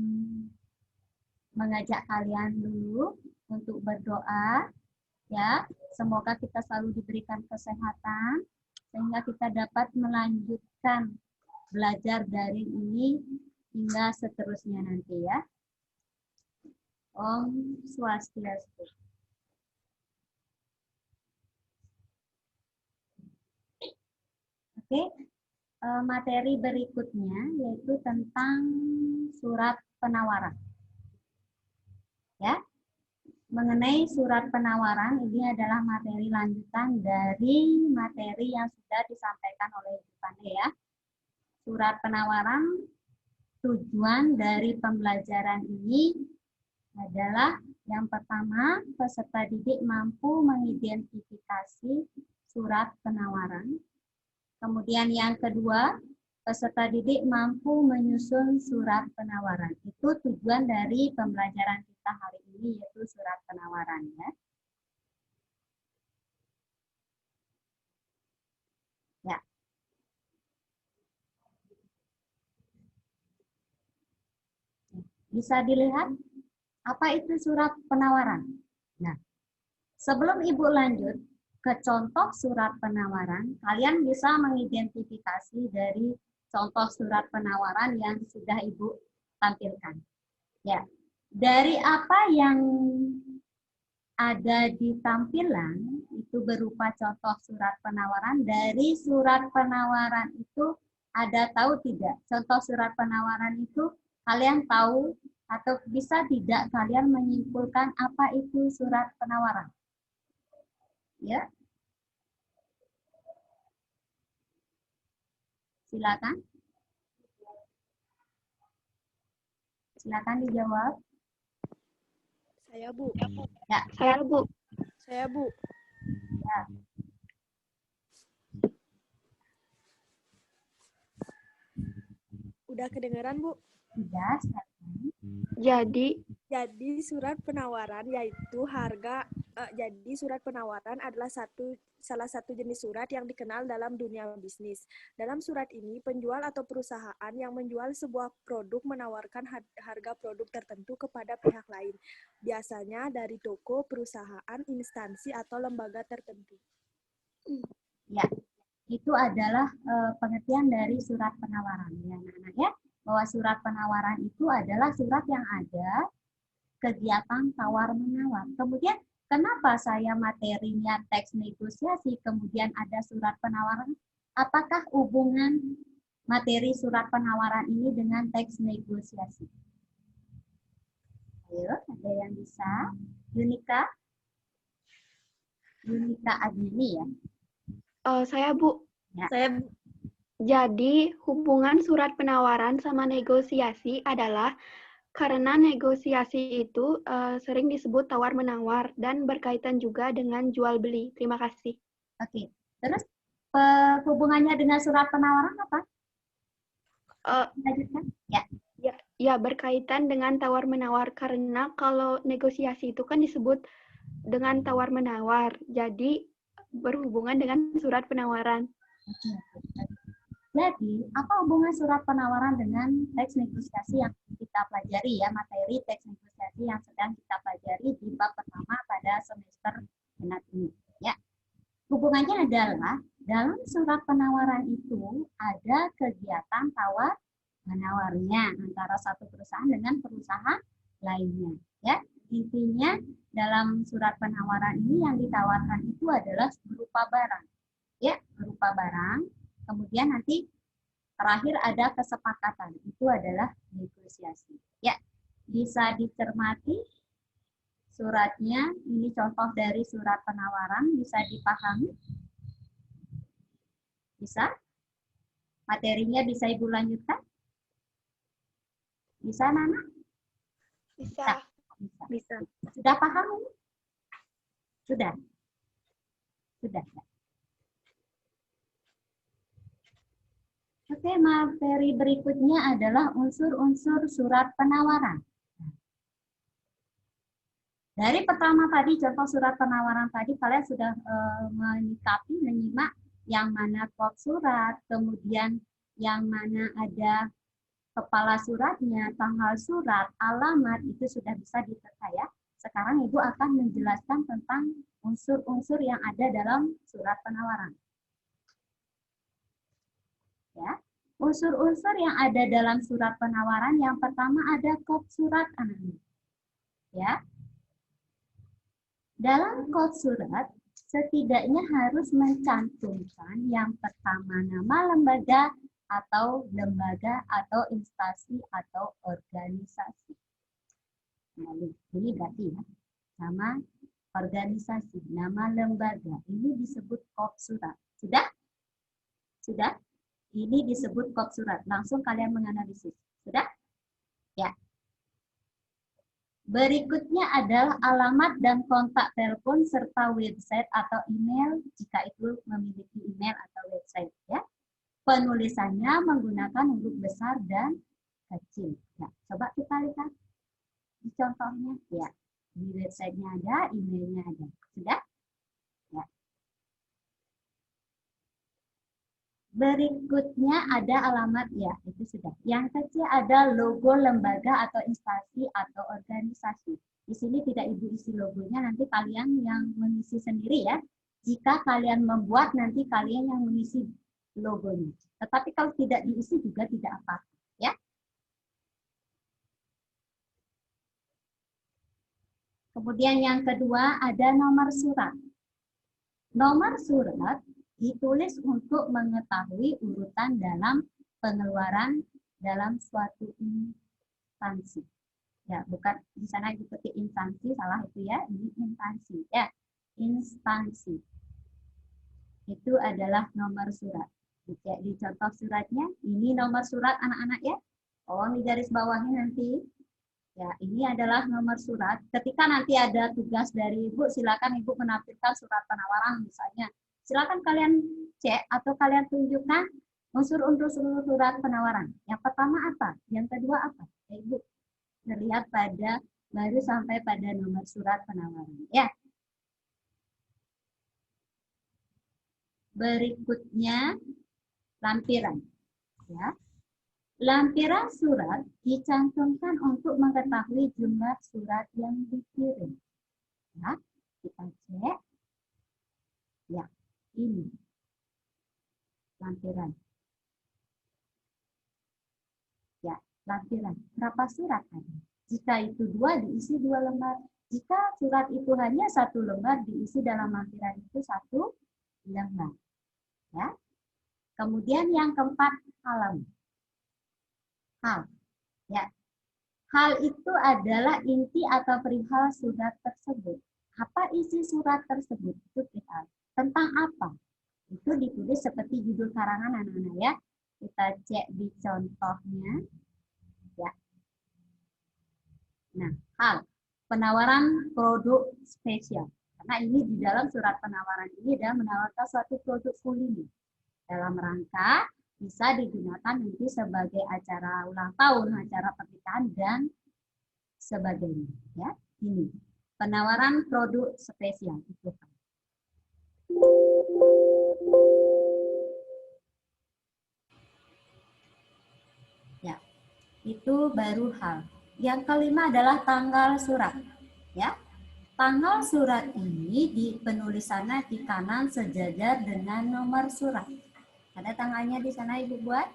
Speaker 1: mengajak kalian dulu untuk berdoa ya. Semoga kita selalu diberikan kesehatan sehingga kita dapat melanjutkan belajar daring ini hingga seterusnya nanti ya. Om Swastiastu. Oke, materi berikutnya yaitu tentang surat penawaran. Ya, mengenai surat penawaran ini adalah materi lanjutan dari materi yang sudah disampaikan oleh Ibu Pande ya. Surat penawaran, tujuan dari pembelajaran ini adalah yang pertama, peserta didik mampu mengidentifikasi surat penawaran. Kemudian yang kedua, peserta didik mampu menyusun surat penawaran. Itu tujuan dari pembelajaran kita hari ini, yaitu surat penawaran ya. Ya. Bisa dilihat apa itu surat penawaran? Nah, sebelum Ibu lanjut ke contoh surat penawaran, kalian bisa mengidentifikasi dari contoh surat penawaran yang sudah Ibu tampilkan. Ya, dari apa yang ada di tampilan itu berupa contoh surat penawaran. Dari surat penawaran itu ada tahu tidak? Contoh surat penawaran itu kalian tahu atau bisa tidak kalian menyimpulkan apa itu surat penawaran? Ya. Silakan. Silakan dijawab.
Speaker 5: Saya, Bu.
Speaker 1: Ya.
Speaker 4: Saya, Bu.
Speaker 5: Saya, Bu.
Speaker 1: Ya.
Speaker 5: Udah kedengeran, Bu?
Speaker 1: Sudah.
Speaker 5: Jadi surat penawaran yaitu jadi surat penawaran adalah salah satu jenis surat yang dikenal dalam dunia bisnis. Dalam surat ini, penjual atau perusahaan yang menjual sebuah produk menawarkan harga produk tertentu kepada pihak lain. Biasanya dari toko, perusahaan, instansi, atau lembaga tertentu.
Speaker 1: Ya, itu adalah pengertian dari surat penawaran ya anak-anak ya. Bahwa surat penawaran itu adalah surat yang ada kegiatan tawar-menawar. Kemudian kenapa saya materinya teks negosiasi, kemudian ada surat penawaran? Apakah hubungan materi surat penawaran ini dengan teks negosiasi? Ayo, ada yang bisa? Yunika Agni ya?
Speaker 4: Saya, Bu.
Speaker 1: Ya.
Speaker 3: Saya
Speaker 4: Jadi, hubungan surat penawaran sama negosiasi adalah karena negosiasi itu sering disebut tawar-menawar dan berkaitan juga dengan jual-beli. Terima kasih.
Speaker 1: Oke, terus hubungannya dengan surat penawaran apa? Lanjutkan. Ya.
Speaker 4: Ya, berkaitan dengan tawar-menawar karena kalau negosiasi itu kan disebut dengan tawar-menawar. Jadi, berhubungan dengan surat penawaran.
Speaker 1: Oke. Jadi, apa hubungan surat penawaran dengan teks negosiasi yang kita pelajari ya, materi teks negosiasi yang sedang kita pelajari di bab pertama pada semester genap ini. Ya. Hubungannya adalah dalam surat penawaran itu ada kegiatan tawar menawarnya antara satu perusahaan dengan perusahaan lainnya. Ya, intinya dalam surat penawaran ini yang ditawarkan itu adalah berupa barang. Ya, berupa barang. Kemudian nanti terakhir ada kesepakatan. Itu adalah negosiasi. Ya, bisa dicermati suratnya. Ini contoh dari surat penawaran. Bisa dipahami? Bisa? Materinya bisa Ibu lanjutkan? Bisa, Nana?
Speaker 4: Bisa.
Speaker 1: Bisa. Sudah paham ini? Sudah? Sudah. Oke, materi berikutnya adalah unsur-unsur surat penawaran. Dari pertama tadi, contoh surat penawaran tadi, kalian sudah menyikapi, menyimak yang mana kod surat, kemudian yang mana ada kepala suratnya, tanggal surat, alamat, itu sudah bisa diterka ya. Sekarang Ibu akan menjelaskan tentang unsur-unsur yang ada dalam surat penawaran. Ya, unsur-unsur yang ada dalam surat penawaran yang pertama ada kod surat anak-anak. Ya, dalam kod surat setidaknya harus mencantumkan yang pertama nama lembaga atau instansi atau organisasi. Nah, ini berarti ya, nama organisasi, nama lembaga, ini disebut kod surat. Sudah? Sudah? Ini disebut kod surat. Langsung kalian menganalisis. Sudah? Ya. Berikutnya adalah alamat dan kontak telepon serta website atau email jika itu memiliki email atau website ya. Penulisannya menggunakan huruf besar dan kecil. Ya, coba kita lihat di contohnya. Ya, di websitenya ada, emailnya ada. Sudah? Ya. Berikutnya ada alamat, ya itu sudah. Yang kecil ada logo lembaga atau instansi atau organisasi. Di sini tidak Ibu isi logonya, nanti kalian yang mengisi sendiri ya. Jika kalian membuat, nanti kalian yang mengisi logonya. Tetapi kalau tidak diisi juga tidak apa-apa, ya. Kemudian yang kedua ada nomor surat. Nomor surat ditulis untuk mengetahui urutan dalam pengeluaran dalam suatu instansi. Ya, bukan di sana seperti instansi, salah itu ya, ini instansi ya. Instansi. Itu adalah nomor surat. Di contoh suratnya, ini nomor surat anak-anak ya. Tolong di garis bawahnya nanti. Ya, ini adalah nomor surat. Ketika nanti ada tugas dari Ibu, silakan Ibu menampilkan surat penawaran misalnya. Silakan kalian cek atau kalian tunjukkan unsur-unsur surat penawaran. Yang pertama apa? Yang kedua apa? Ya, Ibu terlihat pada baru sampai pada nomor surat penawaran. Ya. Berikutnya lampiran. Ya. Lampiran surat dicantumkan untuk mengetahui jumlah surat yang dikirim. Ya, kita cek. Ya, ini lampiran. Ya, lampiran. Berapa surat ada? Jika itu 2, diisi 2 lembar. Jika surat itu hanya 1 lembar, diisi dalam lampiran itu 1 lembar. Ya. Kemudian yang keempat, halaman. Hal. Ya. Hal itu adalah inti atau perihal surat tersebut. Apa isi surat tersebut? Itu perihal. Tentang apa? Itu ditulis seperti judul karangan anak-anak ya. Kita cek di contohnya. Ya. Nah, hal penawaran produk spesial. Karena ini di dalam surat penawaran ini adalah menawarkan suatu produk kuliner dalam rangka bisa digunakan nanti sebagai acara ulang tahun, acara pernikahan dan sebagainya. Ya, ini penawaran produk spesial itu. Ya, itu baru hal. Yang kelima adalah tanggal surat. Ya, tanggal surat ini di penulisannya di kanan sejajar dengan nomor surat. Ada tanggalnya di sana Ibu buat?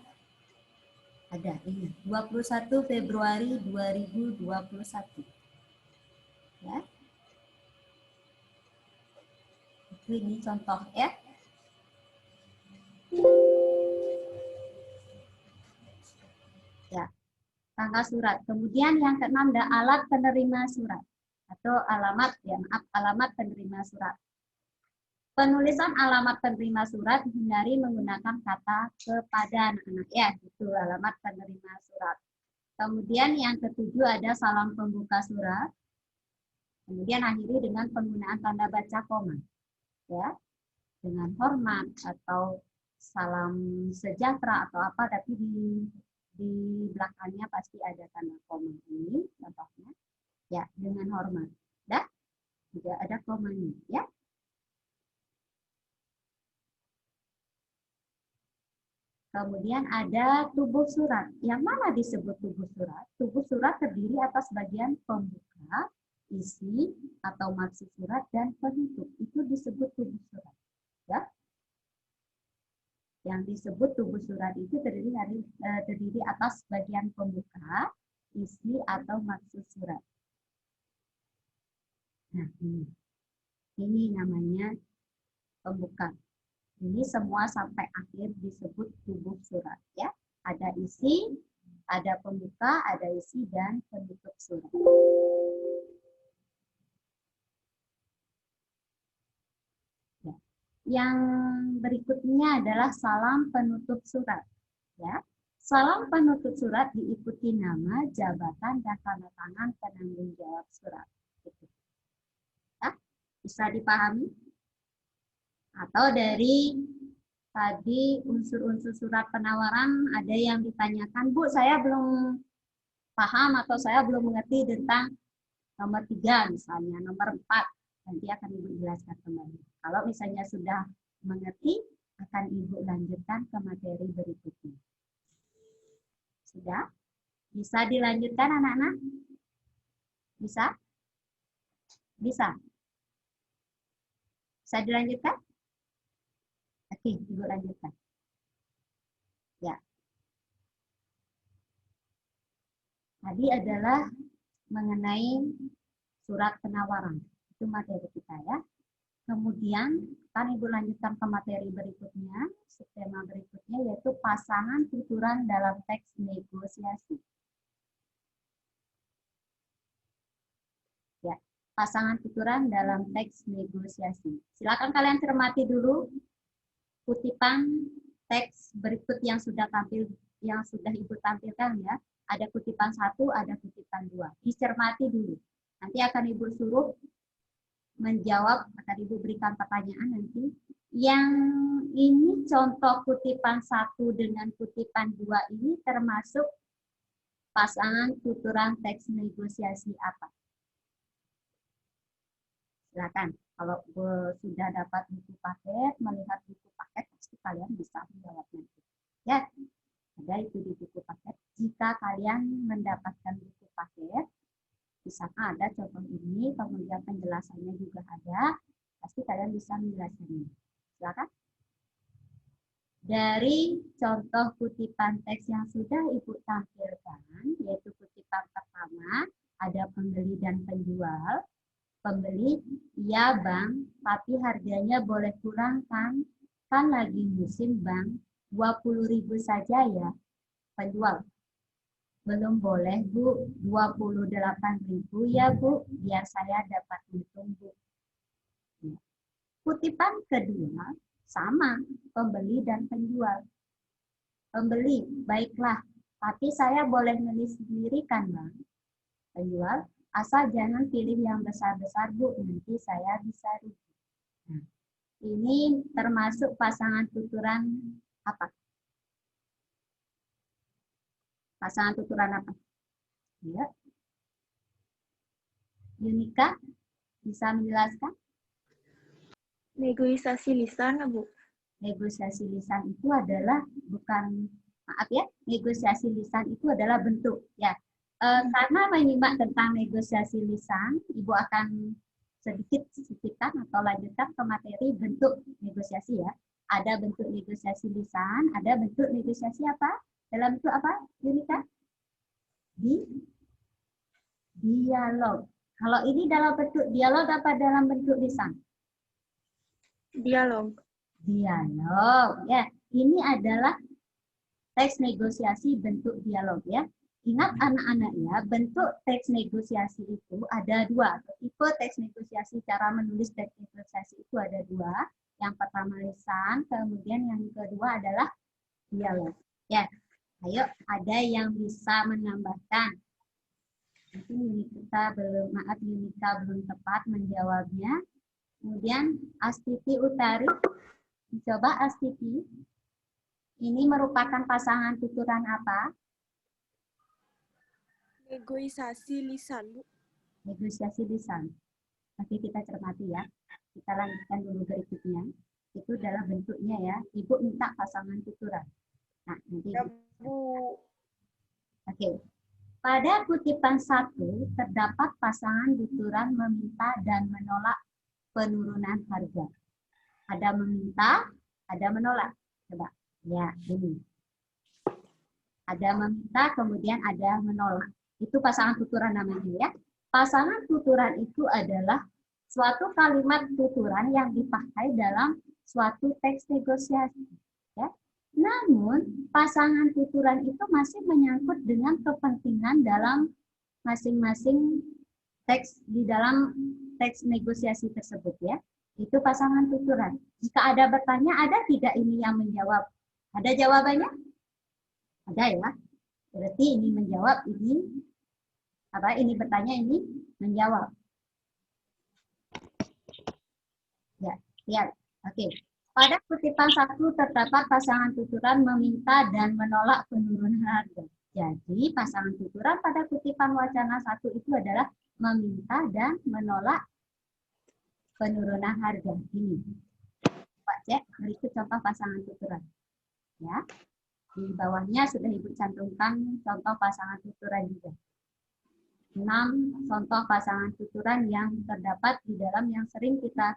Speaker 1: Ada, ini 21 Februari 2021. Ya. Ini contoh ya. Ya, tanggal surat. Kemudian yang keenam ada alat penerima surat atau alamat, ya maaf, alamat penerima surat. Penulisan alamat penerima surat hindari menggunakan kata kepada anak-anak ya, itu alamat penerima surat. Kemudian yang ketujuh ada salam pembuka surat. Kemudian akhiri dengan penggunaan tanda baca koma. Ya, dengan hormat atau salam sejahtera atau apa, tapi di belakangnya pasti ada tanda koma ini contohnya. Ya, dengan hormat. Dah, juga ada komanya ya. Kemudian ada tubuh surat. Yang mana disebut tubuh surat? Tubuh surat terdiri atas bagian pembuka, isi atau maksud surat dan penutup. Itu disebut tubuh surat. Ya. Yang disebut tubuh surat itu terdiri atas bagian pembuka, isi atau maksud surat. Nah, ini namanya pembuka. Ini semua sampai akhir disebut tubuh surat ya. Ada isi, ada pembuka, ada isi dan penutup surat. Ya. Yang berikutnya adalah salam penutup surat ya. Salam penutup surat diikuti nama, jabatan dan tanda tangan penanggung jawab surat. Ya. Bisa dipahami? Atau dari tadi unsur-unsur surat penawaran ada yang ditanyakan, Bu, saya belum paham atau saya belum mengerti tentang nomor 3 misalnya, nomor 4. Nanti akan Ibu jelaskan kembali. Kalau misalnya sudah mengerti, akan Ibu lanjutkan ke materi berikutnya. Sudah? Bisa dilanjutkan anak-anak? Bisa? Bisa? Bisa dilanjutkan? Oke, Ibu lanjutkan. Ya. Tadi adalah mengenai surat penawaran. Itu materi kita ya. Kemudian kan Ibu lanjutkan ke materi berikutnya, tema berikutnya yaitu pasangan tuturan dalam teks negosiasi. Ya, pasangan tuturan dalam teks negosiasi. Silakan kalian cermati dulu kutipan teks berikut yang sudah Ibu tampilkan ya. Ada kutipan 1, ada kutipan 2. Dicermati dulu. Nanti akan Ibu suruh menjawab, akan Ibu berikan pertanyaan nanti. Yang ini contoh kutipan 1 dengan kutipan 2 ini termasuk pasangan tuturan teks negosiasi apa? Silakan. Kalau sudah dapat buku paket, melihat buku paket, pasti kalian bisa menjawabnya. Ya, ada itu di buku paket. Jika kalian mendapatkan buku paket, di sana ada contoh ini, kemudian penjelasannya juga ada, pasti kalian bisa menjelaskannya. Silakan. Dari contoh kutipan teks yang sudah Ibu tampilkan, yaitu kutipan pertama, ada pembeli dan penjual. Pembeli, iya Bang, tapi harganya boleh kurang kan? Kan lagi musim Bang, 20.000 saja ya. Penjual, belum boleh Bu, 28.000 ya Bu, biar saya dapat untung Bu. Kutipan kedua, sama, pembeli dan penjual. Pembeli, baiklah. Tapi saya boleh milih sendiri kan, Bang? Penjual, asal jangan pilih yang besar-besar, Bu. Nanti saya bisa rugi. Nah, ini termasuk pasangan tuturan apa? Pasangan tuturan apa? Ya. Yunika, bisa menjelaskan?
Speaker 4: Negosiasi lisan, Bu.
Speaker 1: Negosiasi lisan itu adalah bukan, maaf ya, negosiasi lisan itu adalah bentuk ya. Karena menyimak tentang negosiasi lisan, Ibu akan sedikit sisipkan atau lanjutkan ke materi bentuk negosiasi ya. Ada bentuk negosiasi lisan, ada bentuk negosiasi apa? Dalam bentuk apa, Yunika? Dialog. Kalau ini dalam bentuk dialog apa dalam bentuk lisan?
Speaker 4: Dialog.
Speaker 1: Dialog ya. Ini adalah teks negosiasi bentuk dialog ya. Ingat anak-anak ya, bentuk teks negosiasi itu ada dua. Tipe teks negosiasi, cara menulis teks negosiasi itu ada dua. Yang pertama lisan, kemudian yang kedua adalah dialog. Ya, ayo ada yang bisa menambahkan. Mungkin Yunika belum tepat menjawabnya. Kemudian Astuti Utari, coba Astuti. Ini merupakan pasangan tuturan apa?
Speaker 5: Negosiasi lisan, Bu.
Speaker 1: Negosiasi lisan. Nanti kita cermati ya. Kita lanjutkan dulu berikutnya. Itu adalah bentuknya ya. Ibu minta pasangan tuturan. Nah, nanti.
Speaker 5: Ya, Bu.
Speaker 1: Oke. Pada kutipan 1 terdapat pasangan tuturan meminta dan menolak penurunan harga. Ada meminta, ada menolak. Coba. Ya, ini. Ada meminta, kemudian ada menolak. Itu pasangan tuturan namanya ya. Pasangan tuturan itu adalah suatu kalimat tuturan yang dipakai dalam suatu teks negosiasi. Ya. Namun, pasangan tuturan itu masih menyangkut dengan kepentingan dalam masing-masing teks di dalam teks negosiasi tersebut ya. Itu pasangan tuturan. Jika ada bertanya, ada tidak ini yang menjawab? Ada jawabannya? Ada ya. Berarti ini menjawab, ini apa? Ini bertanya, ini menjawab. Ya, lihat. Oke. Pada kutipan 1 terdapat pasangan tuturan meminta dan menolak penurunan harga. Jadi pasangan tuturan pada kutipan wacana 1 itu adalah meminta dan menolak penurunan harga. Ini. Pak cek berikut contoh pasangan tuturan. Ya. Di bawahnya sudah Ibu cantumkan contoh pasangan tuturan juga. 6 contoh pasangan tuturan yang terdapat di dalam yang sering kita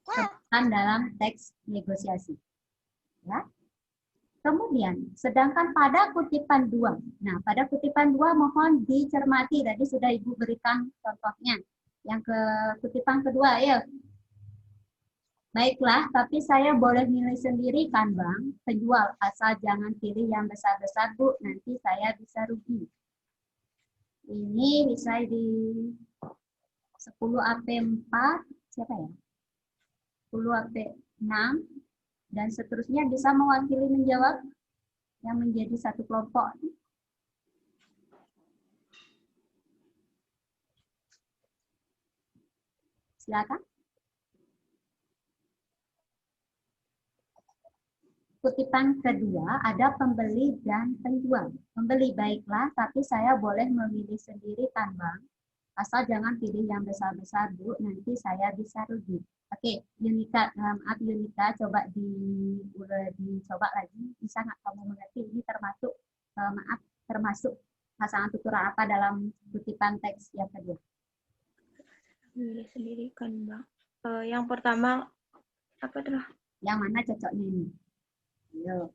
Speaker 1: temukan dalam teks negosiasi. Ya. Kemudian, sedangkan pada kutipan 2. Nah, pada kutipan 2 mohon dicermati. Tadi sudah Ibu berikan contohnya. Yang ke kutipan kedua, ya. Baiklah, tapi saya boleh milih sendiri kan, Bang? Penjual, asal jangan pilih yang besar-besar, Bu. Nanti saya bisa rugi. Ini bisa di 10 AP4, siapa ya? 10 AP6, dan seterusnya bisa mewakili menjawab yang menjadi satu kelompok. Silakan. Kutipan kedua ada pembeli dan penjual. Pembeli, baiklah, tapi saya boleh memilih sendiri kan, Bang? Asal jangan pilih yang besar-besar, Bu, nanti saya bisa rugi. Oke, Yunika, maaf Yunika, coba dicoba lagi. Bisa nggak kamu mengerti? Ini termasuk, termasuk pasangan tuturan apa dalam kutipan teks yang kedua?
Speaker 4: Milih sendiri kan, Bang. Yang pertama, apa tuh?
Speaker 1: Yang mana cocoknya ini? Ayo.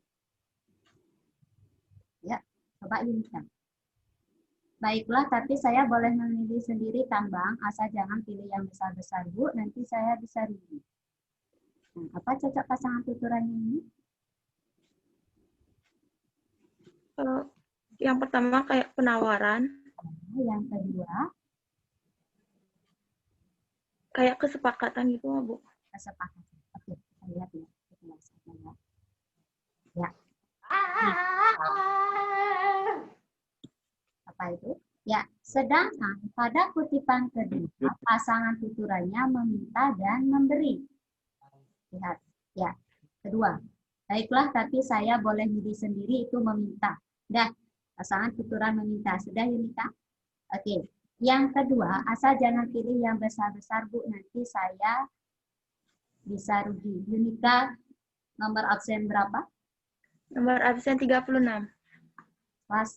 Speaker 1: Ya, coba Yunika. Baiklah, tapi saya boleh memilih sendiri kan, Bang? Asal jangan pilih yang besar-besar, Bu. Nanti saya bisa rugi. Nah, apa cocok pasangan tuturannya ini?
Speaker 4: Yang pertama kayak penawaran.
Speaker 1: Yang kedua?
Speaker 4: Kayak kesepakatan gitu, Bu.
Speaker 1: Kesepakatan. Oke, kita lihat ya. Ya. Nah, Ya, sedangkan pada kutipan kedua, pasangan tuturannya meminta dan memberi. Lihat, ya, kedua. Baiklah, tapi saya boleh milih sendiri itu meminta. Dah, pasangan tuturan meminta. Sudah, Yunika? Oke. Yang kedua, asal jangan pilih yang besar-besar, Bu. Nanti saya bisa rugi. Yunika, nomor absen berapa?
Speaker 2: Nomor absen 36.
Speaker 1: Kelas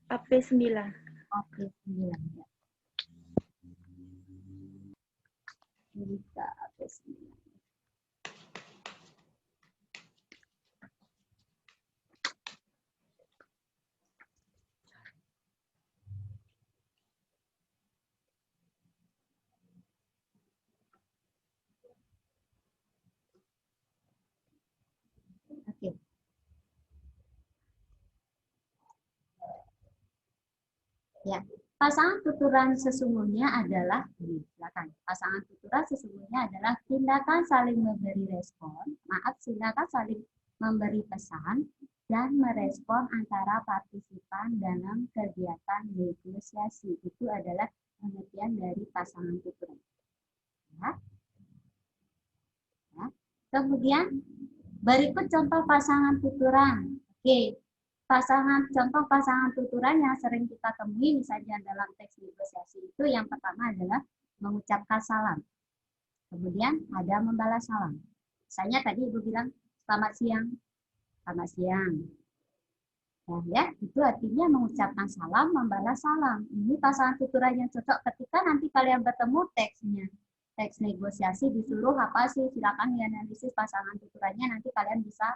Speaker 2: AP 9.
Speaker 1: Oke, 9. Ya. Yunika, AP 9. Oke. Ya, pasangan tuturan sesungguhnya adalah, silakan. Pasangan tuturan sesungguhnya adalah tindakan saling memberi respon, tindakan saling memberi pesan dan merespon antara partisipan dalam kegiatan negosiasi. Itu adalah pengertian dari pasangan tuturan. Ya. Ya. Kemudian berikut contoh pasangan tuturan. Oke. Contoh pasangan tuturan yang sering kita temui misalnya dalam teks negosiasi itu yang pertama adalah mengucapkan salam. Kemudian ada membalas salam. Misalnya tadi Ibu bilang selamat siang. Selamat siang. Nah, ya, itu artinya mengucapkan salam, membalas salam. Ini pasangan tuturan yang cocok ketika nanti kalian bertemu teksnya. Teks negosiasi disuruh apa sih? Silakan dianalisis pasangan tuturannya, nanti kalian bisa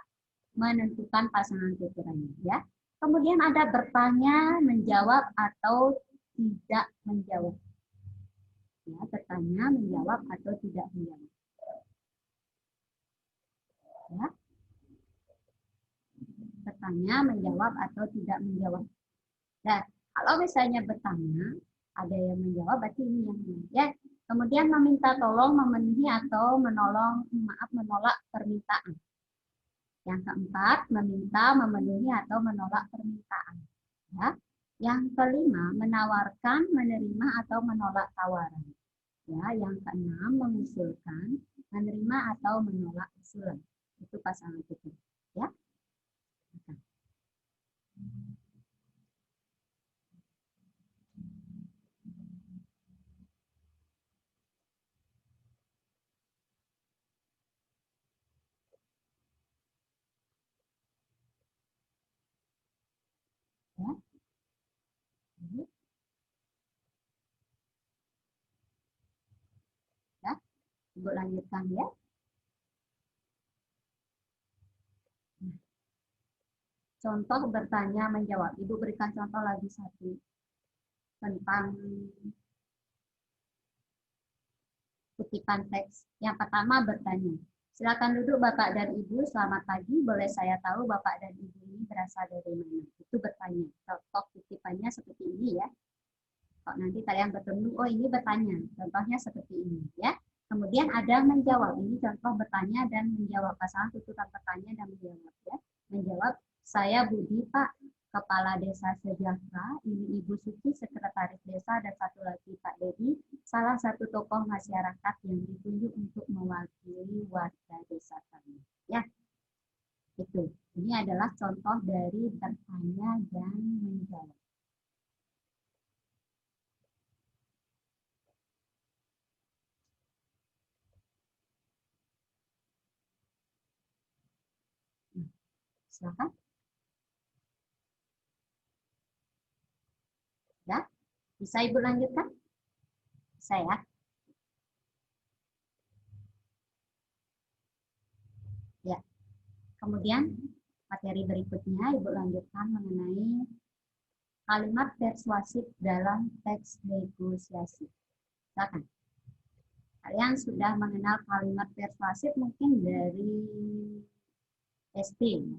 Speaker 1: menentukan pasangan tuturannya, ya. Kemudian ada bertanya, menjawab atau tidak menjawab. Ya, bertanya, menjawab atau tidak menjawab. Ya. Bertanya, menjawab atau tidak menjawab. Nah, kalau misalnya bertanya, ada yang menjawab, berarti ini yang ya. Kemudian meminta tolong, memenuhi atau menolak permintaan. Yang keempat, meminta, memenuhi, atau menolak permintaan. Ya. Yang kelima, menawarkan, menerima, atau menolak tawaran. Ya. Yang keenam, mengusulkan, menerima, atau menolak usulan. Itu pasangan itu. Ya. Ya. Ya. Ibu lanjutkan ya. Contoh bertanya menjawab. Ibu berikan contoh lagi satu tentang kutipan teks. Yang pertama bertanya. Silakan duduk Bapak dan Ibu, selamat pagi. Boleh saya tahu Bapak dan Ibu ini berasal dari mana? Itu bertanya. Contoh kutipannya seperti ini ya. Kalau nanti kalian bertemu, oh ini bertanya. Contohnya seperti ini ya. Kemudian ada menjawab. Ini contoh bertanya dan menjawab. Pasangan tutupan bertanya dan menjawab ya. Menjawab, saya Budi Pak, Kepala Desa Sejahtera, ini Ibu Suci, Sekretaris Desa, dan satu lagi Pak Dedi, salah satu tokoh masyarakat yang ditunjuk untuk mewakili warga desa kami. Ya, itu. Ini adalah contoh dari bertanya dan menjawab. Silakan. Ya, bisa Ibu lanjutkan? Saya. Ya. Kemudian materi berikutnya Ibu lanjutkan mengenai kalimat persuasif dalam teks negosiasi. Silakan. Kalian sudah mengenal kalimat persuasif mungkin dari SD.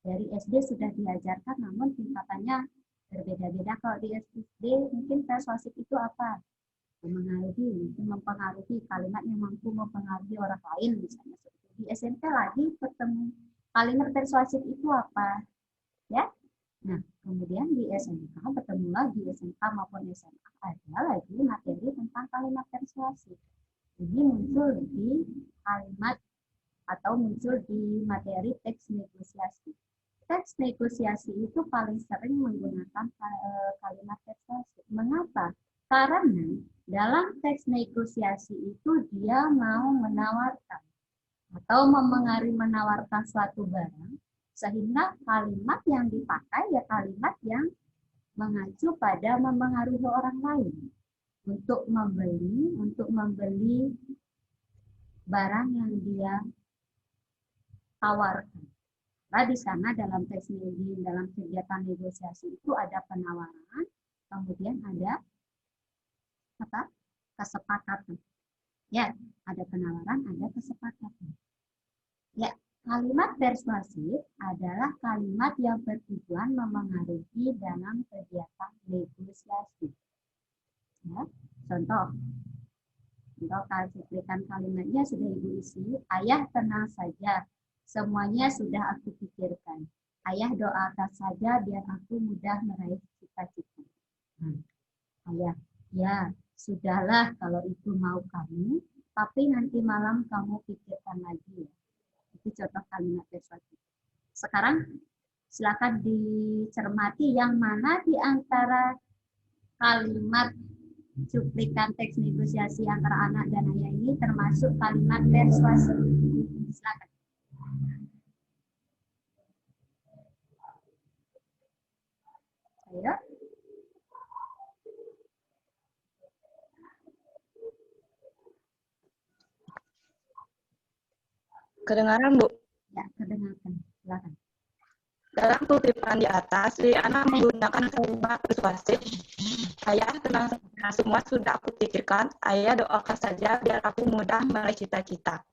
Speaker 1: Dari SD sudah diajarkan, namun tingkatannya berbeda-beda. Kalau di SD mungkin persuasif itu apa? Mempengaruhi, mempengaruhi kalimat yang mampu mempengaruhi orang lain misalnya. Di SMP lagi ketemu kalimat persuasif itu apa? Ya, Nah, kemudian di SMK, bertemu lagi SMK maupun SMA, ada lagi materi tentang kalimat persuasif. Ini muncul di kalimat atau muncul di materi teks negosiasi. Teks negosiasi itu paling sering menggunakan kalimat persuasif. Mengapa? Karena dalam teks negosiasi itu dia mau menawarkan atau mempengaruhi menawarkan suatu barang, sehingga kalimat yang dipakai ya kalimat yang mengacu pada mempengaruhi orang lain untuk membeli barang yang dia tawarkan. Nah, di sana dalam teks dalam kegiatan negosiasi itu ada penawaran, kemudian ada apa? Kesepakatan. Ya, ada penawaran, ada kesepakatan. Ya, kalimat persuasif adalah kalimat yang bertujuan mempengaruhi dalam kegiatan negosiasi. Ya, contoh cuplikan kalimatnya sudah Ibu isi. Ayah tenang saja, semuanya sudah aku pikirkan. Ayah doakan saja biar aku mudah meraih cita-cita. Ayah, ya sudahlah kalau itu mau kamu, tapi nanti malam kamu pikirkan lagi ya. Itu contoh kalimat persuasif. Sekarang silakan dicermati yang mana di antara kalimat cuplikan teks negosiasi antara anak dan ayah ini termasuk kalimat persuasif. Silakan. Ayo.
Speaker 3: Kedengaran, Bu?
Speaker 1: Ya, kedengaran. Silakan.
Speaker 3: Dalam kutipan di atas, si anak menggunakan kalimat persuasif. Ayah tenang saja, semua sudah aku pikirkan. Ayah doakan saja biar aku mudah meraih cita-cita.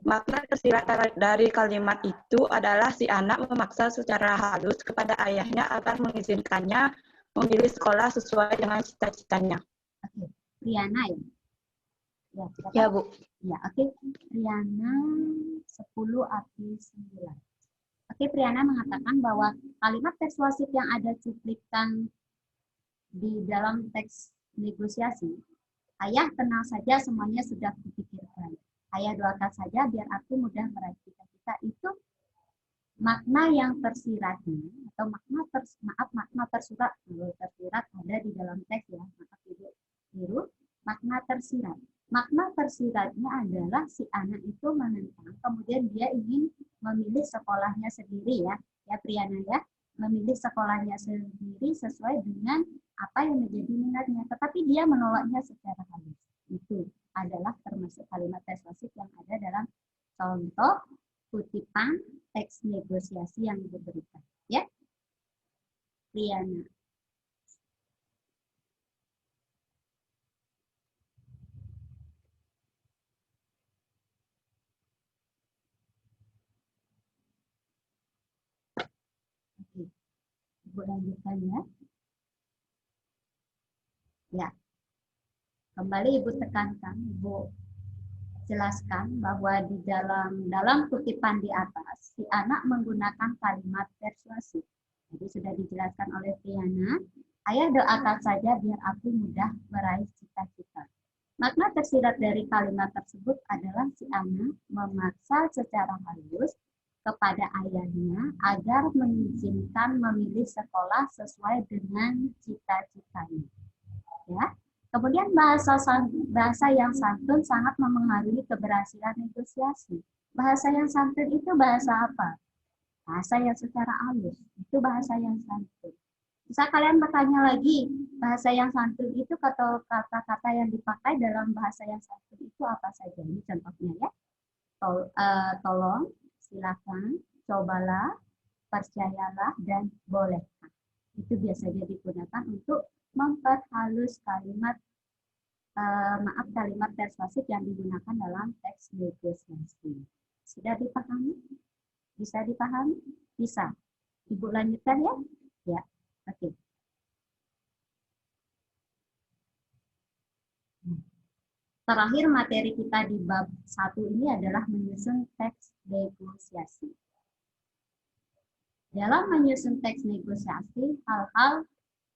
Speaker 3: Makna tersirat dari kalimat itu adalah si anak memaksa secara halus kepada ayahnya agar mengizinkannya memilih sekolah sesuai dengan cita-citanya.
Speaker 1: Oke, Riana ya?
Speaker 3: Ya, Bu.
Speaker 1: Ya, oke. Riana 10 API 9. Oke, Priana mengatakan bahwa kalimat persuasif yang ada cuplikan di dalam teks negosiasi, ayah tenang saja semuanya sudah kupikirkan. Ayah doakan saja biar aku mudah meraih cita-cita. Itu makna yang tersiratnya atau makna tersurat ada di dalam teks ya. Maaf Ibu, makna tersirat. Makna tersiratnya adalah si anak itu menentang, kemudian dia ingin memilih sekolahnya sendiri ya Priana ya, memilih sekolahnya sendiri sesuai dengan apa yang menjadi minatnya, tetapi dia menolaknya secara halus. Itu adalah termasuk kalimat persuasif yang ada dalam contoh kutipan teks negosiasi yang diberikan ya. Priana. Ibu lanjutkan ya. Ya. Kembali Ibu tekankan, Ibu jelaskan bahwa di dalam kutipan di atas, si anak menggunakan kalimat persuasif. Jadi sudah dijelaskan oleh Priana, ayah doakan saja biar aku mudah meraih cita-cita. Makna tersirat dari kalimat tersebut adalah si anak memaksa secara halus kepada ayahnya agar mengizinkan memilih sekolah sesuai dengan cita-citanya. Ya. Kemudian bahasa yang santun sangat mempengaruhi keberhasilan negosiasi. Bahasa yang santun itu bahasa apa? Bahasa yang secara halus. Itu bahasa yang santun. Bisa kalian bertanya lagi, bahasa yang santun itu kata-kata yang dipakai dalam bahasa yang santun itu apa saja? Ini contohnya ya. Tolong, silakan, cobalah, percayalah, dan bolehkan. Itu biasanya digunakan untuk memperhalus kalimat kalimat persuasif yang digunakan dalam teks negosiasi. Sudah dipahami? Bisa dipahami? Bisa. Ibu lanjutkan ya? Ya, oke. Terakhir materi kita di bab 1 ini adalah menyusun teks negosiasi. Dalam menyusun teks negosiasi, hal-hal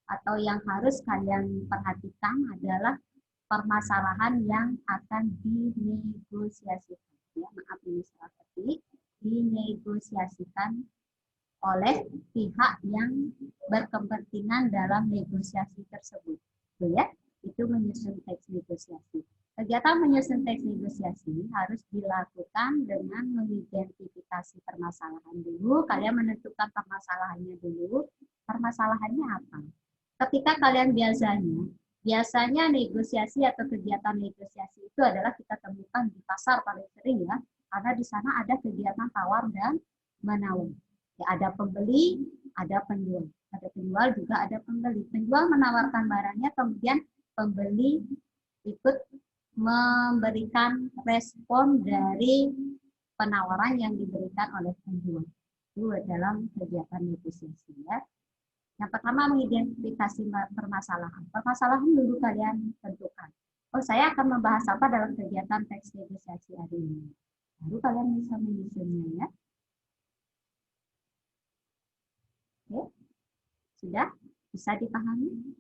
Speaker 1: atau yang harus kalian perhatikan adalah permasalahan yang akan dinegosiasikan. Ya, maaf ini salah ketik. Dinegosiasikan oleh pihak yang berkepentingan dalam negosiasi tersebut. Ya, itu menyusun teks negosiasi. Kegiatan menyusun teks negosiasi harus dilakukan dengan mengidentifikasi permasalahan dulu. Kalian menentukan permasalahannya dulu. Permasalahannya apa? Ketika kalian biasanya negosiasi atau kegiatan negosiasi itu adalah kita temukan di pasar paling sering ya, karena di sana ada kegiatan tawar dan menawar. Ya, ada pembeli, ada penjual. Ada penjual juga ada pembeli. Penjual menawarkan barangnya, kemudian pembeli ikut memberikan respon dari penawaran yang diberikan oleh penjual. Itu dalam kegiatan negosiasi ya. Yang pertama mengidentifikasi permasalahan. Permasalahan dulu kalian tentukan. Oh, saya akan membahas apa dalam kegiatan teks negosiasi hari ini. Lalu kalian bisa menyusunnya ya. Oke, sudah bisa dipahami?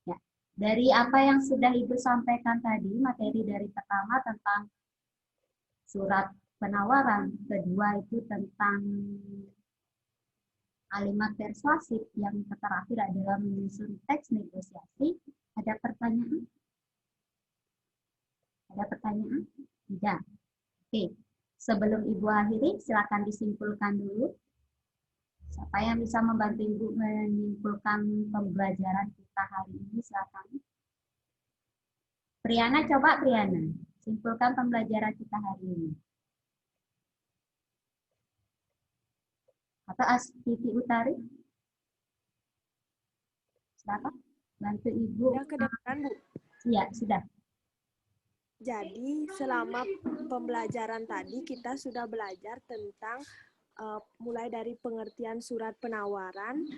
Speaker 1: Ya. Dari apa yang sudah Ibu sampaikan tadi, materi dari pertama tentang surat penawaran, kedua itu tentang kalimat persuasif, yang terakhir adalah menyusun teks negosiasi. Ada pertanyaan? Ada pertanyaan? Tidak. Oke, sebelum Ibu akhiri, silakan disimpulkan dulu. Siapa yang bisa membantu Ibu menyimpulkan pembelajaran kita hari ini, silakan. Priana, coba Priana, simpulkan pembelajaran kita hari ini. Atau Astiti Utari? Silakan, bantu Ibu.
Speaker 5: Ya, kedengaran, Bu.
Speaker 1: Iya, sudah.
Speaker 5: Jadi selama pembelajaran tadi kita sudah belajar tentang mulai dari pengertian surat penawaran,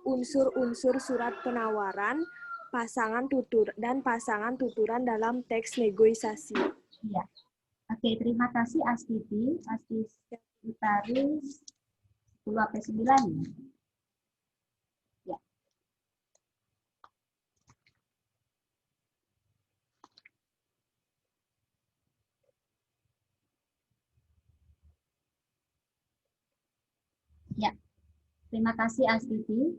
Speaker 5: unsur-unsur surat penawaran, pasangan tutur dan pasangan tuturan dalam teks negosiasi.
Speaker 1: Iya. Oke, terima kasih Astiti. Astiti Utari 10-9 ya. Ya. Ya, terima kasih Astiti.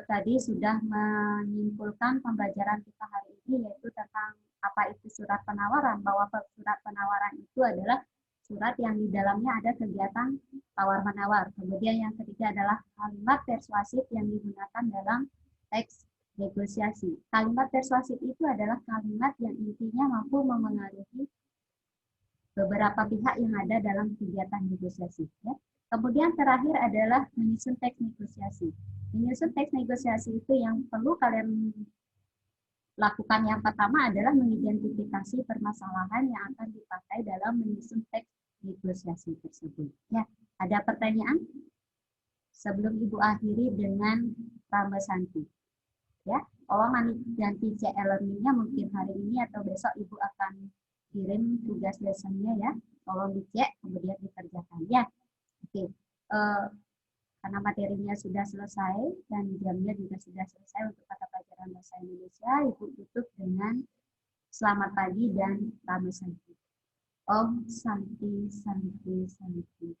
Speaker 1: Tadi sudah menyimpulkan pembelajaran kita hari ini, yaitu tentang apa itu surat penawaran, bahwa surat penawaran itu adalah surat yang di dalamnya ada kegiatan tawar-menawar. Kemudian yang ketiga adalah kalimat persuasif yang digunakan dalam teks negosiasi. Kalimat persuasif itu adalah kalimat yang intinya mampu memengaruhi beberapa pihak yang ada dalam kegiatan negosiasi. Ya. Kemudian terakhir adalah menyusun teks negosiasi. Menyusun teks negosiasi itu yang perlu kalian lakukan yang pertama adalah mengidentifikasi permasalahan yang akan dipakai dalam menyusun teks negosiasi tersebut. Ya, ada pertanyaan? Sebelum Ibu akhiri dengan Ramesanti. Ya, tolong ganti cek e-learning-nya mungkin hari ini atau besok Ibu akan kirim tugas lesson-nya ya. Tolong dicek kemudian dikerjakan ya. Oke, karena materinya sudah selesai dan jamnya juga sudah selesai untuk mata pelajaran bahasa Indonesia, Ibu tutup dengan selamat pagi dan Ramesanti. Om Santi Santi Santi.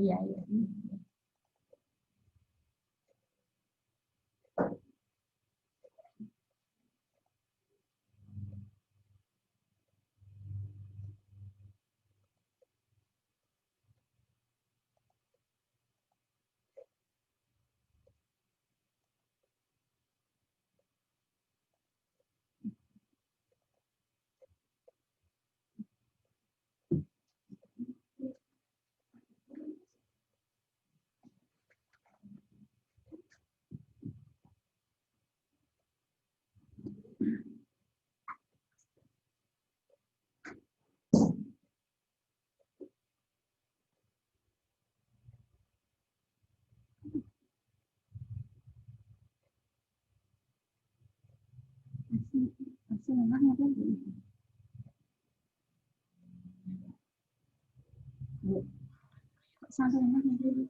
Speaker 1: Iya, iya. Sampai mana dulu?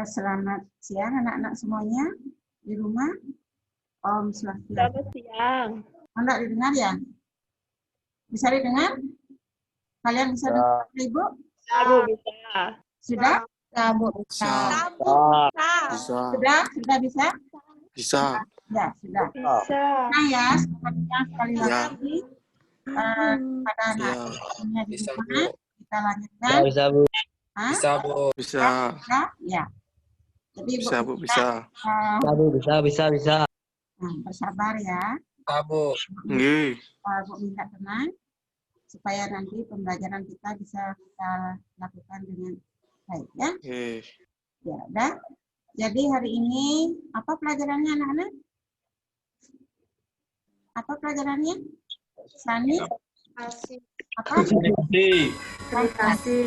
Speaker 1: Selamat siang anak-anak semuanya di rumah. Om Swastiastu.
Speaker 2: Selamat siang.
Speaker 1: Enggak didengar ya? Bisa didengar? Kalian bisa dengar Ibu?
Speaker 2: Bu, bisa.
Speaker 1: Sudah?
Speaker 8: Bisa.
Speaker 1: Sudah bisa?
Speaker 8: Bisa.
Speaker 1: Ya, sudah.
Speaker 2: Bisa.
Speaker 1: Nah ya, sepertinya sekali
Speaker 8: Ya.
Speaker 1: lagi pada anak
Speaker 8: Ya.
Speaker 1: semuanya di
Speaker 8: Bisa,
Speaker 1: rumah,
Speaker 8: Bu.
Speaker 1: kita lanjutkan.
Speaker 8: Bisa, Bu.
Speaker 1: Hah?
Speaker 8: Bisa, Bu. Bisa.
Speaker 1: Ya. Jadi
Speaker 8: Bisa, Bu.
Speaker 1: kita,
Speaker 8: Bisa.
Speaker 9: Bisa.
Speaker 1: bersabar ya.
Speaker 8: Bisa, Bu.
Speaker 9: Nggih.
Speaker 1: Bu minta tenang supaya nanti pembelajaran kita bisa kita lakukan dengan baik ya.
Speaker 9: Nggih.
Speaker 1: Ya, udah. Jadi hari ini apa pelajarannya anak-anak? Apa pelajarannya? Sani? Apa?
Speaker 9: Sanitasi.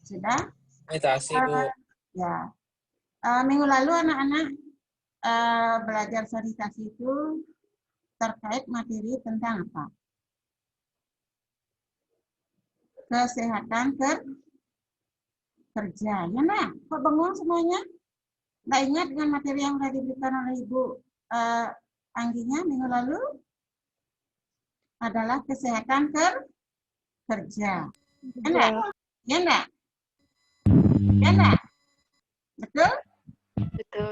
Speaker 1: Sudah?
Speaker 8: Sanitasi, Bu.
Speaker 1: Ya. Minggu lalu anak-anak belajar sanitasi itu terkait materi tentang apa? Kesehatan kerja. Ya, nah, kok bengong semuanya? Nggak ingat dengan materi yang sudah diberikan oleh Ibu Angginya minggu lalu? Adalah kesehatan kerja. Ya enggak? Ya enggak? Ya enggak? Betul?
Speaker 2: Betul.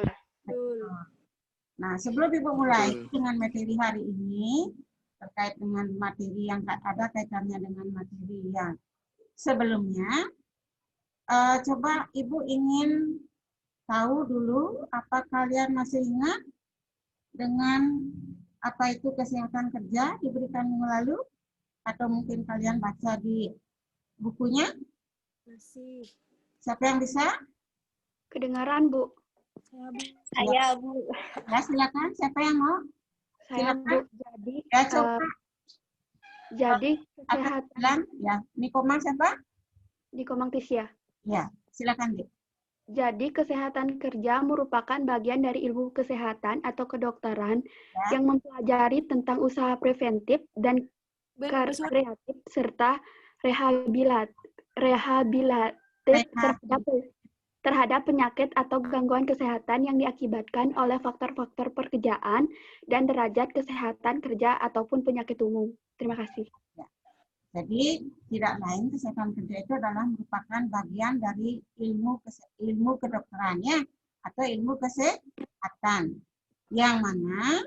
Speaker 1: Nah, sebelum Ibu mulai dengan materi hari ini, terkait dengan materi yang ada kaitannya dengan materi yang sebelumnya, coba Ibu ingin tahu dulu apa kalian masih ingat dengan apa itu kesehatan kerja diberikan minggu lalu? Atau mungkin kalian baca di bukunya?
Speaker 5: Masih.
Speaker 1: Siapa yang bisa?
Speaker 4: Kedengaran, Bu?
Speaker 2: Saya, Bu.
Speaker 1: Ya, silakan. Siapa yang mau?
Speaker 4: Saya, Bu.
Speaker 1: Silakan.
Speaker 4: Jadi,
Speaker 1: Ya, coba.
Speaker 4: jadi
Speaker 1: Atas
Speaker 4: kesehatan
Speaker 1: jalan. Ya, Nikoma siapa?
Speaker 4: di Komang Tisya.
Speaker 1: Ya, silakan, Dik.
Speaker 4: Jadi kesehatan kerja merupakan bagian dari ilmu kesehatan atau kedokteran yang mempelajari tentang usaha preventif dan kreatif serta rehabilitatif terhadap penyakit atau gangguan kesehatan yang diakibatkan oleh faktor-faktor pekerjaan dan derajat kesehatan kerja ataupun penyakit umum. Terima kasih.
Speaker 1: Jadi tidak lain kesehatan kerja itu adalah merupakan bagian dari ilmu kedokterannya atau ilmu kesehatan yang mana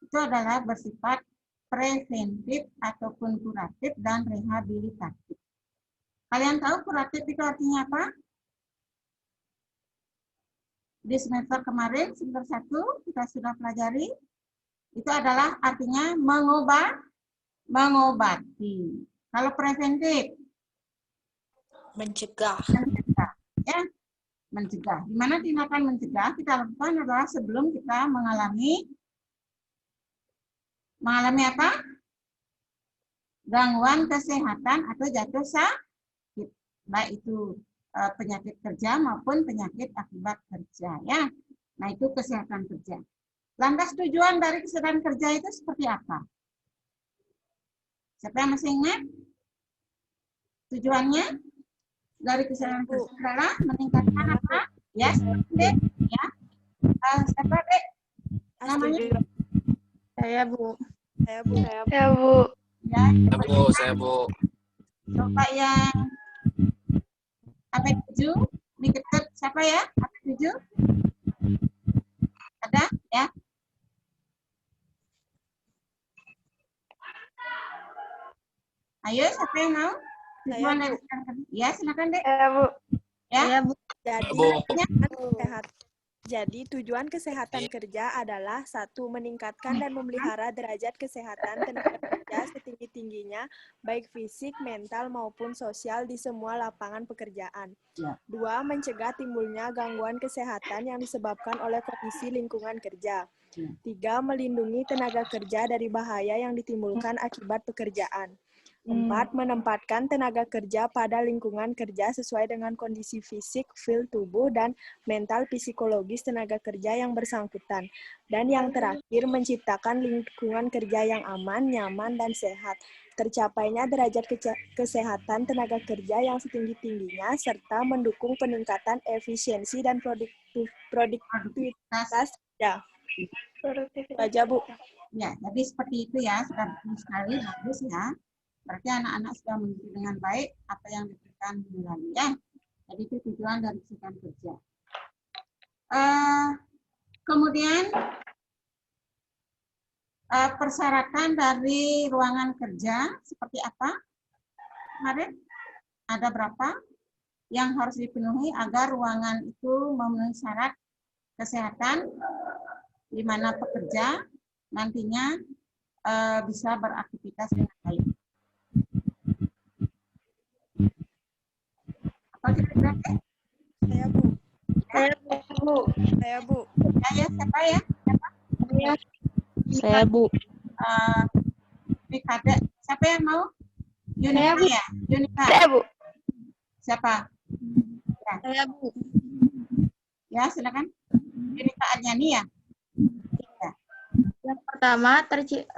Speaker 1: itu adalah bersifat preventif ataupun kuratif dan rehabilitatif. Kalian tahu kuratif itu artinya apa? Di semester kemarin, semester 1 kita sudah pelajari. Itu adalah artinya mengobati. Kalau preventif,
Speaker 2: Mencegah.
Speaker 1: ya, mencegah. Di mana tindakan mencegah kita lakukan adalah sebelum kita mengalami apa? Gangguan kesehatan atau jatuh sakit, baik itu penyakit kerja maupun penyakit akibat kerja, ya. Nah, itu kesehatan kerja. Lantas tujuan dari kesehatan kerja itu seperti apa? Siapa yang masih ingat? Tujuannya dari kesehatan kerja adalah meningkatkan apa? Ya, Dek. Ya. Siapa, Dek? Namanya?
Speaker 2: Saya, Bu.
Speaker 1: Ya,
Speaker 8: Saya, Bu.
Speaker 1: coba yang AP7 diketuk siapa ya? AP7? Ada ya? Ayo, siapa yang mau? Tujuan dari kesehatan kerja. Ya, silakan, Dek.
Speaker 2: Bu.
Speaker 1: Ya.
Speaker 2: Bu.
Speaker 5: Jadi tujuan kesehatan kerja adalah 1. Meningkatkan dan memelihara derajat kesehatan tenaga kerja setinggi-tingginya, baik fisik, mental, maupun sosial di semua lapangan pekerjaan. 2. Mencegah timbulnya gangguan kesehatan yang disebabkan oleh kondisi lingkungan kerja. 3. Melindungi tenaga kerja dari bahaya yang ditimbulkan akibat pekerjaan. 4. Menempatkan tenaga kerja pada lingkungan kerja sesuai dengan kondisi fisik, feel tubuh, dan mental psikologis tenaga kerja yang bersangkutan. Dan yang terakhir, menciptakan lingkungan kerja yang aman, nyaman, dan sehat. Tercapainya derajat kesehatan tenaga kerja yang setinggi-tingginya, serta mendukung peningkatan efisiensi dan produktivitas kerja. Aja, Bu.
Speaker 1: Ya, jadi seperti itu ya, sudah betul sekali, bagus ya. Berarti anak-anak sudah mengikuti dengan baik apa yang diberikan minggu lalu ya. Jadi itu tujuan dari kesehatan kerja. Kemudian persyaratan dari ruangan kerja seperti apa? Kemarin ada berapa yang harus dipenuhi agar ruangan itu memenuhi syarat kesehatan di mana pekerja nantinya bisa beraktivitas dengan baik. Apa kira-kira?
Speaker 5: Saya, Bu.
Speaker 1: Ya, siapa ya? Siapa?
Speaker 2: Saya, Bu.
Speaker 1: Mikade. Siapa yang mau? Yunika ya? Yunika.
Speaker 2: Saya, Bu.
Speaker 1: Siapa? Ya.
Speaker 2: Saya, Bu.
Speaker 1: Ya, silakan. Yunika Aryani ya? Ya.
Speaker 10: Yang pertama,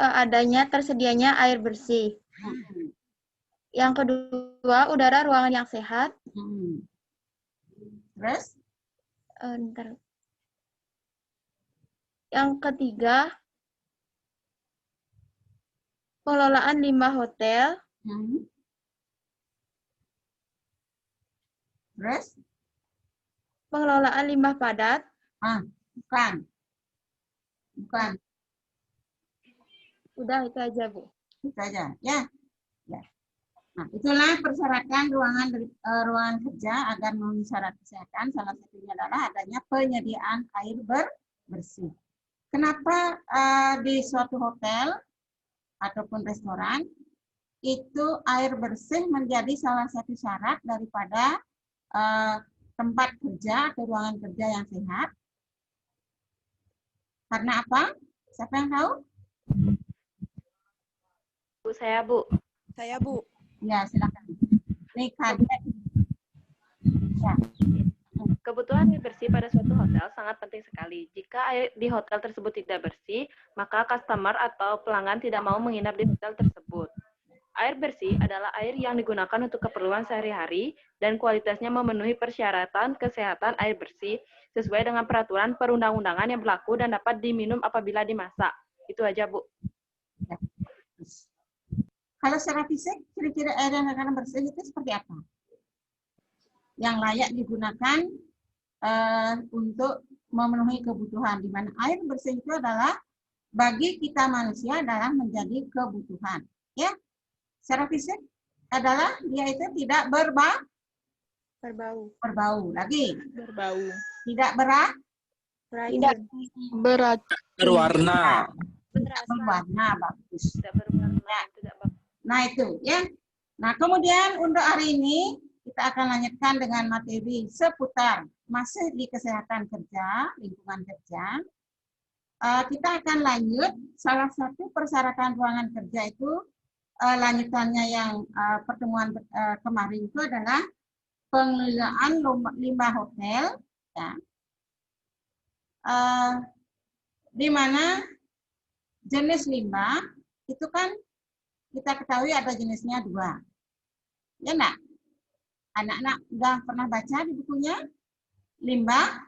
Speaker 10: adanya tersedianya air bersih. Yang kedua, udara ruangan yang sehat.
Speaker 1: Terus?
Speaker 10: Yang ketiga, pengelolaan limbah hotel.
Speaker 1: Terus?
Speaker 10: Pengelolaan limbah padat.
Speaker 1: Bukan.
Speaker 10: Udah, itu aja, Bu.
Speaker 1: Itu aja, ya. Nah, itulah persyaratan ruangan kerja agar memenuhi syarat kesehatan. Salah satunya adalah adanya penyediaan air bersih. Kenapa di suatu hotel ataupun restoran itu air bersih menjadi salah satu syarat daripada tempat kerja atau ruangan kerja yang sehat? Karena apa? Siapa yang tahu?
Speaker 2: Saya, Bu.
Speaker 5: Saya, Bu.
Speaker 1: Ya, silakan. Nih, Kadek. Ya.
Speaker 7: Kebutuhan air bersih pada suatu hotel sangat penting sekali. Jika air di hotel tersebut tidak bersih, maka customer atau pelanggan tidak mau menginap di hotel tersebut. Air bersih adalah air yang digunakan untuk keperluan sehari-hari dan kualitasnya memenuhi persyaratan kesehatan air bersih sesuai dengan peraturan perundang-undangan yang berlaku dan dapat diminum apabila dimasak. Itu aja, Bu.
Speaker 1: Ya. Kalau secara fisik, ciri-ciri air yang akan bersih itu seperti apa? Yang layak digunakan untuk memenuhi kebutuhan, di mana air bersih itu adalah bagi kita manusia adalah menjadi kebutuhan. Ya, secara fisik adalah dia itu tidak berbau, lagi, tidak
Speaker 10: Tidak
Speaker 2: Berwarna.
Speaker 1: berwarna, bagus.
Speaker 7: Tidak berwarna,
Speaker 1: Ya.
Speaker 7: tidak bagus.
Speaker 1: Nah itu ya. Nah kemudian untuk hari ini kita akan lanjutkan dengan materi seputar masih di kesehatan kerja, lingkungan kerja. Kita akan lanjut salah satu persyaratan ruangan kerja itu lanjutannya yang pertemuan kemarin itu adalah pengelolaan limbah hotel, ya. Di mana jenis limbah itu kan kita ketahui ada jenisnya 2. Ya enggak? Anak-anak udah pernah baca di bukunya? Limbah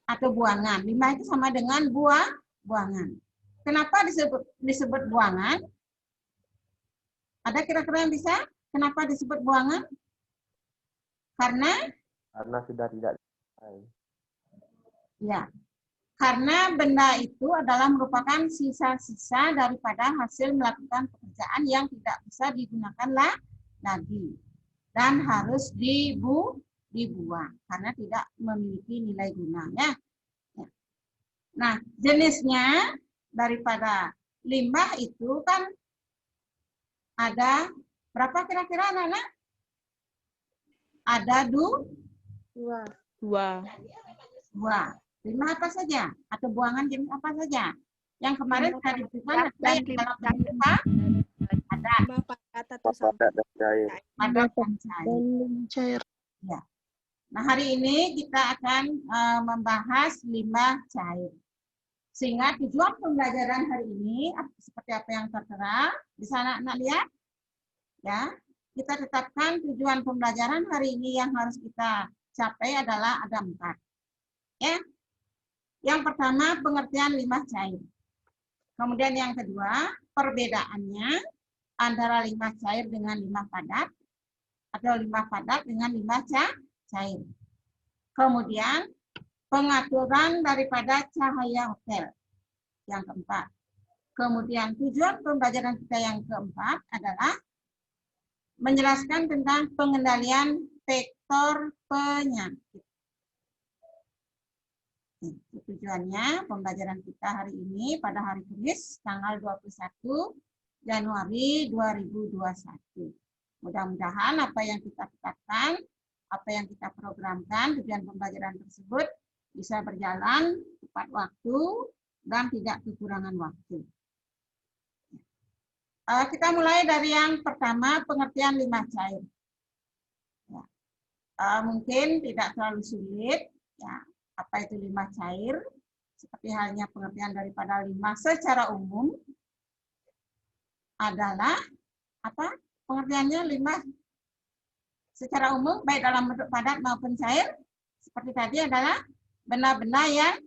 Speaker 1: atau buangan. Limbah itu sama dengan buangan. Kenapa disebut buangan? Ada kira-kira yang bisa? Kenapa disebut buangan? Karena
Speaker 6: sudah tidak.
Speaker 1: ya, karena benda itu adalah merupakan sisa-sisa daripada hasil melakukan pekerjaan yang tidak bisa digunakan lagi dan harus dibuang karena tidak memiliki nilai guna. Ya. Nah, jenisnya daripada limbah itu kan ada berapa kira-kira anak-anak? Ada dua. Limbah apa saja? Atau buangan jenis apa saja? Yang kemarin saya disebutkan ada yang dalam bentuk ada
Speaker 5: Limbah padat atau sampah.
Speaker 1: padat dan cair. Ya. Nah, hari ini kita akan membahas limbah cair. Sehingga tujuan pembelajaran hari ini seperti apa yang tertera di sana anak lihat. Ya, kita tetapkan tujuan pembelajaran hari ini yang harus kita capai adalah ada 4. Ya. Yang pertama pengertian limbah cair. Kemudian yang kedua perbedaannya antara limbah cair dengan limbah padat atau limbah padat dengan limbah cair. Kemudian pengaturan daripada cahaya hotel. Yang keempat. Kemudian tujuan pembelajaran kita yang keempat adalah menjelaskan tentang pengendalian vektor penyakit. Itu tujuannya pembelajaran kita hari ini pada hari Kamis tanggal 21 Januari 2021. Mudah-mudahan apa yang kita tetapkan, apa yang kita programkan, tujuan pembelajaran tersebut bisa berjalan tepat waktu dan tidak kekurangan waktu. Kita mulai dari yang pertama, pengertian limbah cair. Ya. Mungkin tidak terlalu sulit. Ya. Apa itu limbah cair? Seperti halnya pengertian daripada limbah secara umum adalah apa? Pengertiannya limbah secara umum baik dalam bentuk padat maupun cair seperti tadi adalah benda-benda yang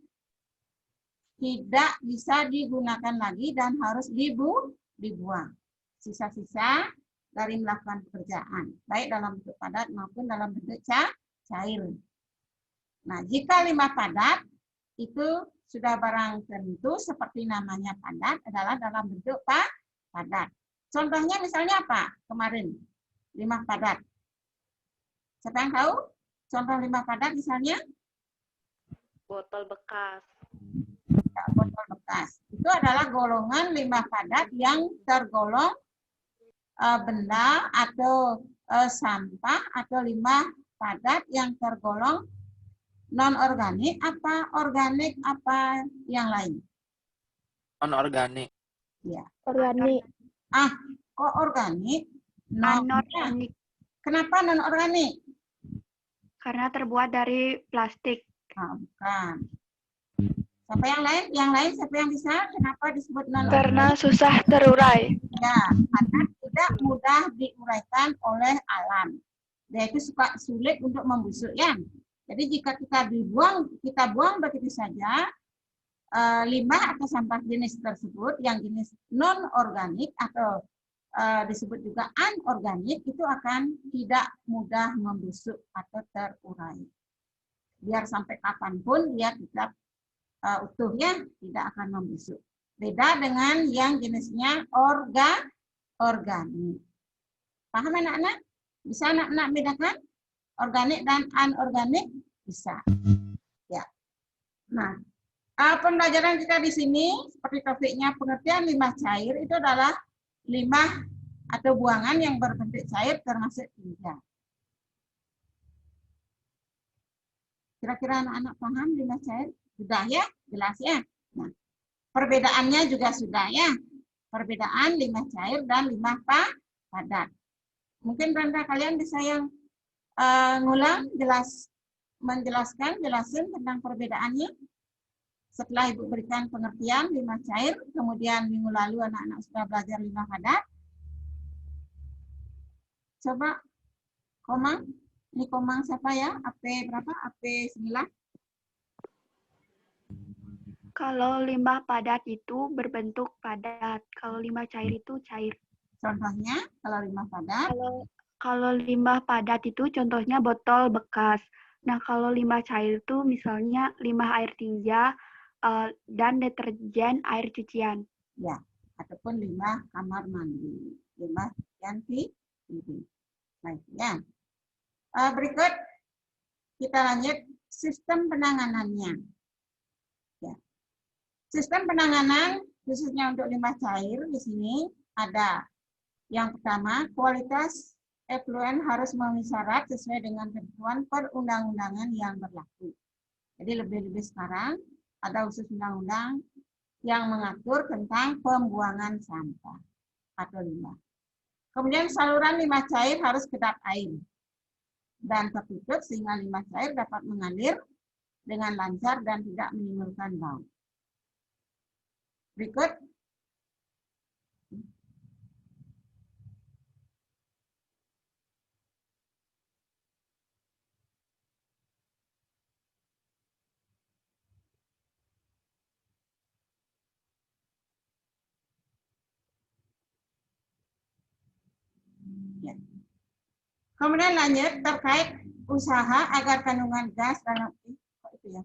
Speaker 1: tidak bisa digunakan lagi dan harus dibuang. Sisa-sisa dari melakukan pekerjaan baik dalam bentuk padat maupun dalam bentuk cair. Nah, jika limbah padat itu sudah barang tentu seperti namanya padat adalah dalam bentuk padat. Contohnya misalnya apa? Kemarin limbah padat. Siapa yang tahu? Contoh limbah padat misalnya?
Speaker 7: Botol bekas.
Speaker 1: Ya, botol bekas. Itu adalah golongan limbah padat yang tergolong benda atau sampah atau limbah padat yang tergolong non-organik apa organik apa yang lain?
Speaker 2: Non-organik.
Speaker 1: Ya.
Speaker 10: Organik.
Speaker 1: Kok organik?
Speaker 10: Non-organik.
Speaker 1: Kenapa non-organik?
Speaker 4: Karena terbuat dari plastik.
Speaker 1: Nah, bukan. Siapa yang lain? Yang lain siapa yang bisa? Kenapa disebut non-organik?
Speaker 4: Karena susah terurai.
Speaker 1: Ya, karena tidak mudah diuraikan oleh alam. Dia itu suka sulit untuk membusuk ya. Jadi jika kita buang begitu saja, limbah atau sampah jenis tersebut yang jenis non-organik atau disebut juga anorganik itu akan tidak mudah membusuk atau terurai. Biar sampai kapanpun dia tetap utuhnya tidak akan membusuk. Beda dengan yang jenisnya organik. Paham anak-anak? Bisa anak-anak bedakan? Organik dan anorganik? Bisa. Ya. Nah, pembelajaran kita di sini, seperti topiknya pengertian limbah cair, itu adalah limbah atau buangan yang berbentuk cair termasuk tinja. Kira-kira anak-anak paham limbah cair? Sudah ya? Jelas ya? Nah, perbedaannya juga sudah ya. Perbedaan limbah cair dan limbah padat. Mungkin Brenda kalian bisa yang jelasin tentang perbedaannya. Setelah Ibu berikan pengertian limbah cair, kemudian minggu lalu anak-anak sudah belajar limbah padat. Coba Komang, ini Komang siapa ya? AP berapa? AP 9?
Speaker 4: Kalau limbah padat itu berbentuk padat. Kalau limbah cair itu cair.
Speaker 1: Contohnya, kalau limbah padat?
Speaker 4: Kalau limbah padat itu contohnya botol bekas. Nah, kalau limbah cair itu misalnya limbah air tinja dan deterjen air cucian.
Speaker 1: Ya, ataupun limbah kamar mandi. Limbah ganti TV. Baik, ya. Berikut kita lanjut sistem penanganannya. Ya. Sistem penanganan khususnya untuk limbah cair di sini ada yang pertama, kualitas efluen harus memenuhi syarat sesuai dengan ketentuan perundang-undangan yang berlaku. Jadi lebih-lebih sekarang ada khusus undang-undang yang mengatur tentang pembuangan sampah atau limbah. Kemudian saluran limbah cair harus kedap air dan tertutup sehingga limbah cair dapat mengalir dengan lancar dan tidak menimbulkan bau. Berikut. Ya. Kemudian lanjut terkait usaha agar kandungan gas dalam itu ya.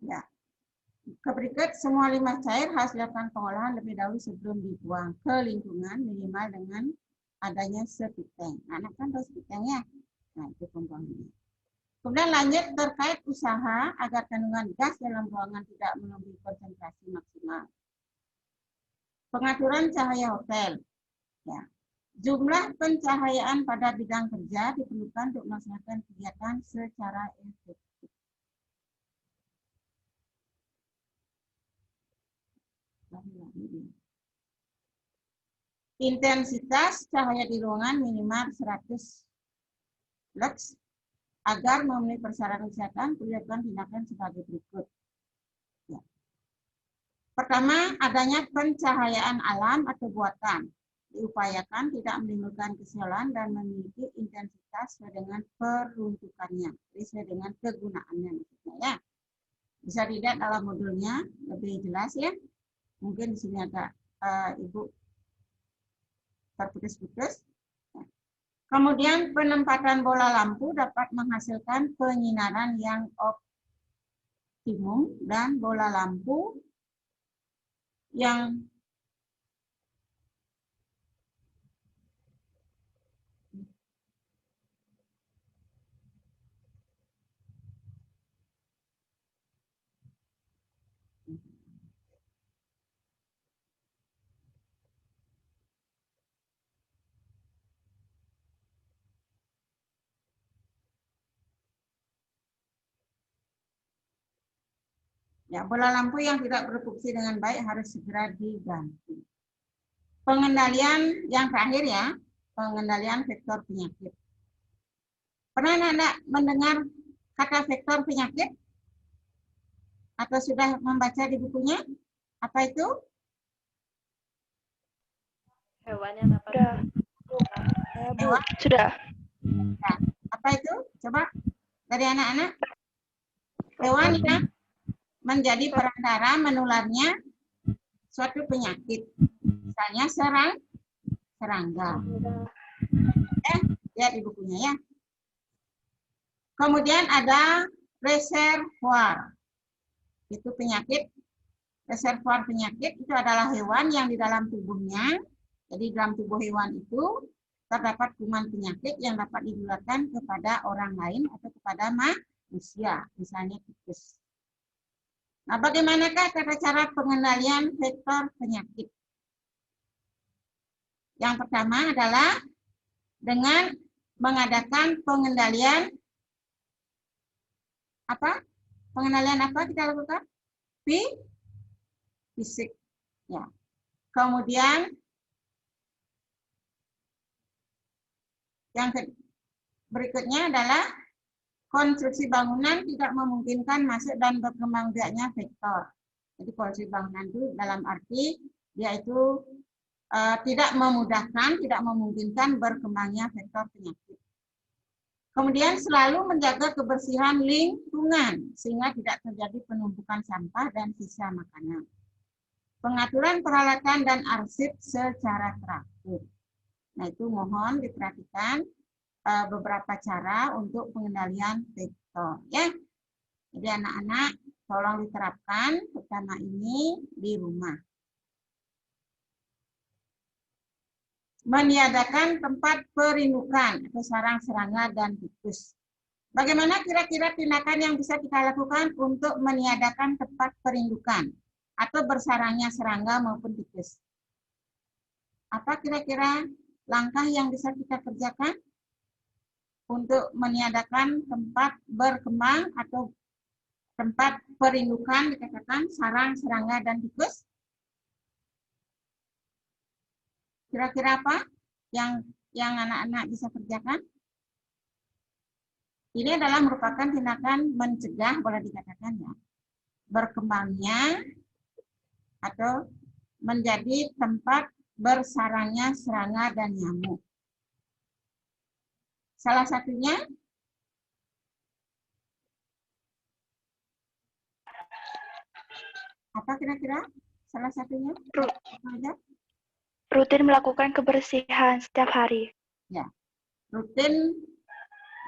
Speaker 1: Ya. Berikut semua limbah cair harus dilakukan pengolahan lebih dahulu sebelum dibuang ke lingkungan minimal dengan adanya septic tank. Anak kan tahu septic tank ya? Nah, itu pembuangannya. Kemudian lanjut terkait usaha agar kandungan gas dalam ruangan tidak melebihi konsentrasi maksimal. Pengaturan cahaya hotel. Ya. Jumlah pencahayaan pada bidang kerja diperlukan untuk melaksanakan kegiatan secara efektif. Intensitas cahaya di ruangan minimal 100 lux agar memenuhi persyaratan kesehatan dilakukan tindakan sebagai berikut. Ya. Pertama, adanya pencahayaan alam atau buatan. Diupayakan tidak menimbulkan kesialan dan memiliki intensitas sesuai dengan peruntukannya, sesuai dengan kegunaannya maksudnya ya. Bisa dilihat dalam modulnya lebih jelas ya. Mungkin di sini agak Ibu terputus-putus. Kemudian penempatan bola lampu dapat menghasilkan penyinaran yang optimum dan bola lampu yang ya, bola lampu yang tidak berfungsi dengan baik harus segera diganti. Pengendalian yang terakhir ya, pengendalian vektor penyakit. Pernah Anda mendengar kata vektor penyakit? Atau sudah membaca di bukunya? Apa itu?
Speaker 7: Hewan yang dapat
Speaker 1: Hewan?
Speaker 10: Sudah.
Speaker 1: Nah, apa itu? Coba dari anak-anak. Hewan yang menjadi perantara menularnya suatu penyakit. Misalnya serangga. Lihat di bukunya ya. Kemudian ada reservoir. Itu penyakit. Reservoir penyakit itu adalah hewan yang di dalam tubuhnya. Jadi dalam tubuh hewan itu terdapat kuman penyakit yang dapat ditularkan kepada orang lain atau kepada manusia. Misalnya tikus. Nah, bagaimanakah cara pengendalian vektor penyakit? Yang pertama adalah dengan mengadakan pengendalian apa? Pengendalian apa kita lakukan? Fisik. Ya. Kemudian yang berikutnya adalah konstruksi bangunan tidak memungkinkan masuk dan berkembang biaknya vektor. Jadi konstruksi bangunan itu dalam arti dia itu tidak memudahkan, tidak memungkinkan berkembangnya vektor penyakit. Kemudian selalu menjaga kebersihan lingkungan sehingga tidak terjadi penumpukan sampah dan sisa makanan. Pengaturan peralatan dan arsip secara teratur. Nah, itu mohon diperhatikan beberapa cara untuk pengendalian vektor ya. Jadi anak-anak tolong diterapkan pertama ini di rumah. Meniadakan tempat perindukan atau sarang serangga dan tikus. Bagaimana kira-kira tindakan yang bisa kita lakukan untuk meniadakan tempat perindukan atau bersarangnya serangga maupun tikus? Apa kira-kira langkah yang bisa kita kerjakan untuk meniadakan tempat berkembang atau tempat perindukan dikatakan sarang serangga dan tikus? Kira-kira apa yang anak-anak bisa kerjakan? Ini adalah merupakan tindakan mencegah, boleh dikatakan ya, berkembangnya atau menjadi tempat bersarangnya serangga dan nyamuk. Salah satunya apa kira-kira? Salah satunya?
Speaker 10: Rutin melakukan kebersihan setiap hari.
Speaker 1: Ya, rutin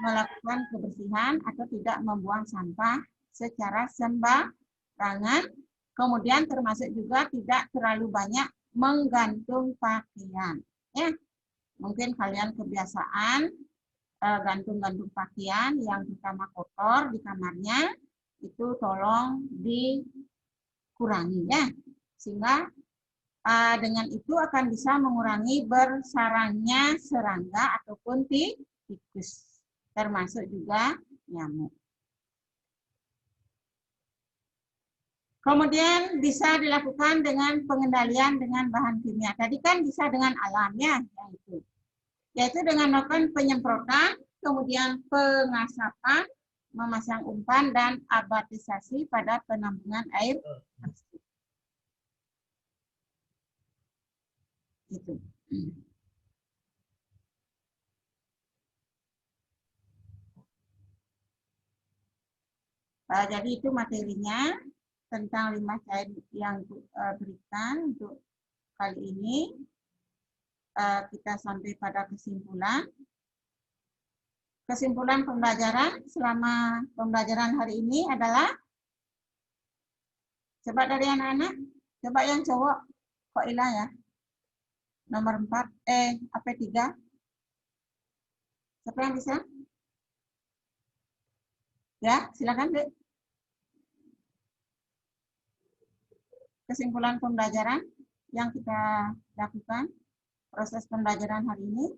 Speaker 1: melakukan kebersihan atau tidak membuang sampah secara sembarangan. Kemudian termasuk juga tidak terlalu banyak menggantung pakaian. Ya, mungkin kalian kebiasaan gantung-gantung pakaian yang terutama kotor di kamarnya itu tolong dikurangi ya, sehingga dengan itu akan bisa mengurangi bersarangnya serangga ataupun tikus, termasuk juga nyamuk. Kemudian bisa dilakukan dengan pengendalian dengan bahan kimia. Tadi kan bisa dengan alam ya, yaitu dengan melakukan penyemprotan, kemudian pengasapan, memasang umpan, dan abatisasi pada penampungan air. Itu. Jadi itu materinya tentang limbah cair yang berikan untuk kali ini. Kita sampai pada kesimpulan. Kesimpulan pembelajaran selama pembelajaran hari ini adalah, coba dari anak-anak, coba yang cowok, kok Ila ya? Nomor 4, AP3. Siapa yang bisa? Ya, silakan, Dek. Kesimpulan pembelajaran yang kita lakukan, proses pembelajaran hari ini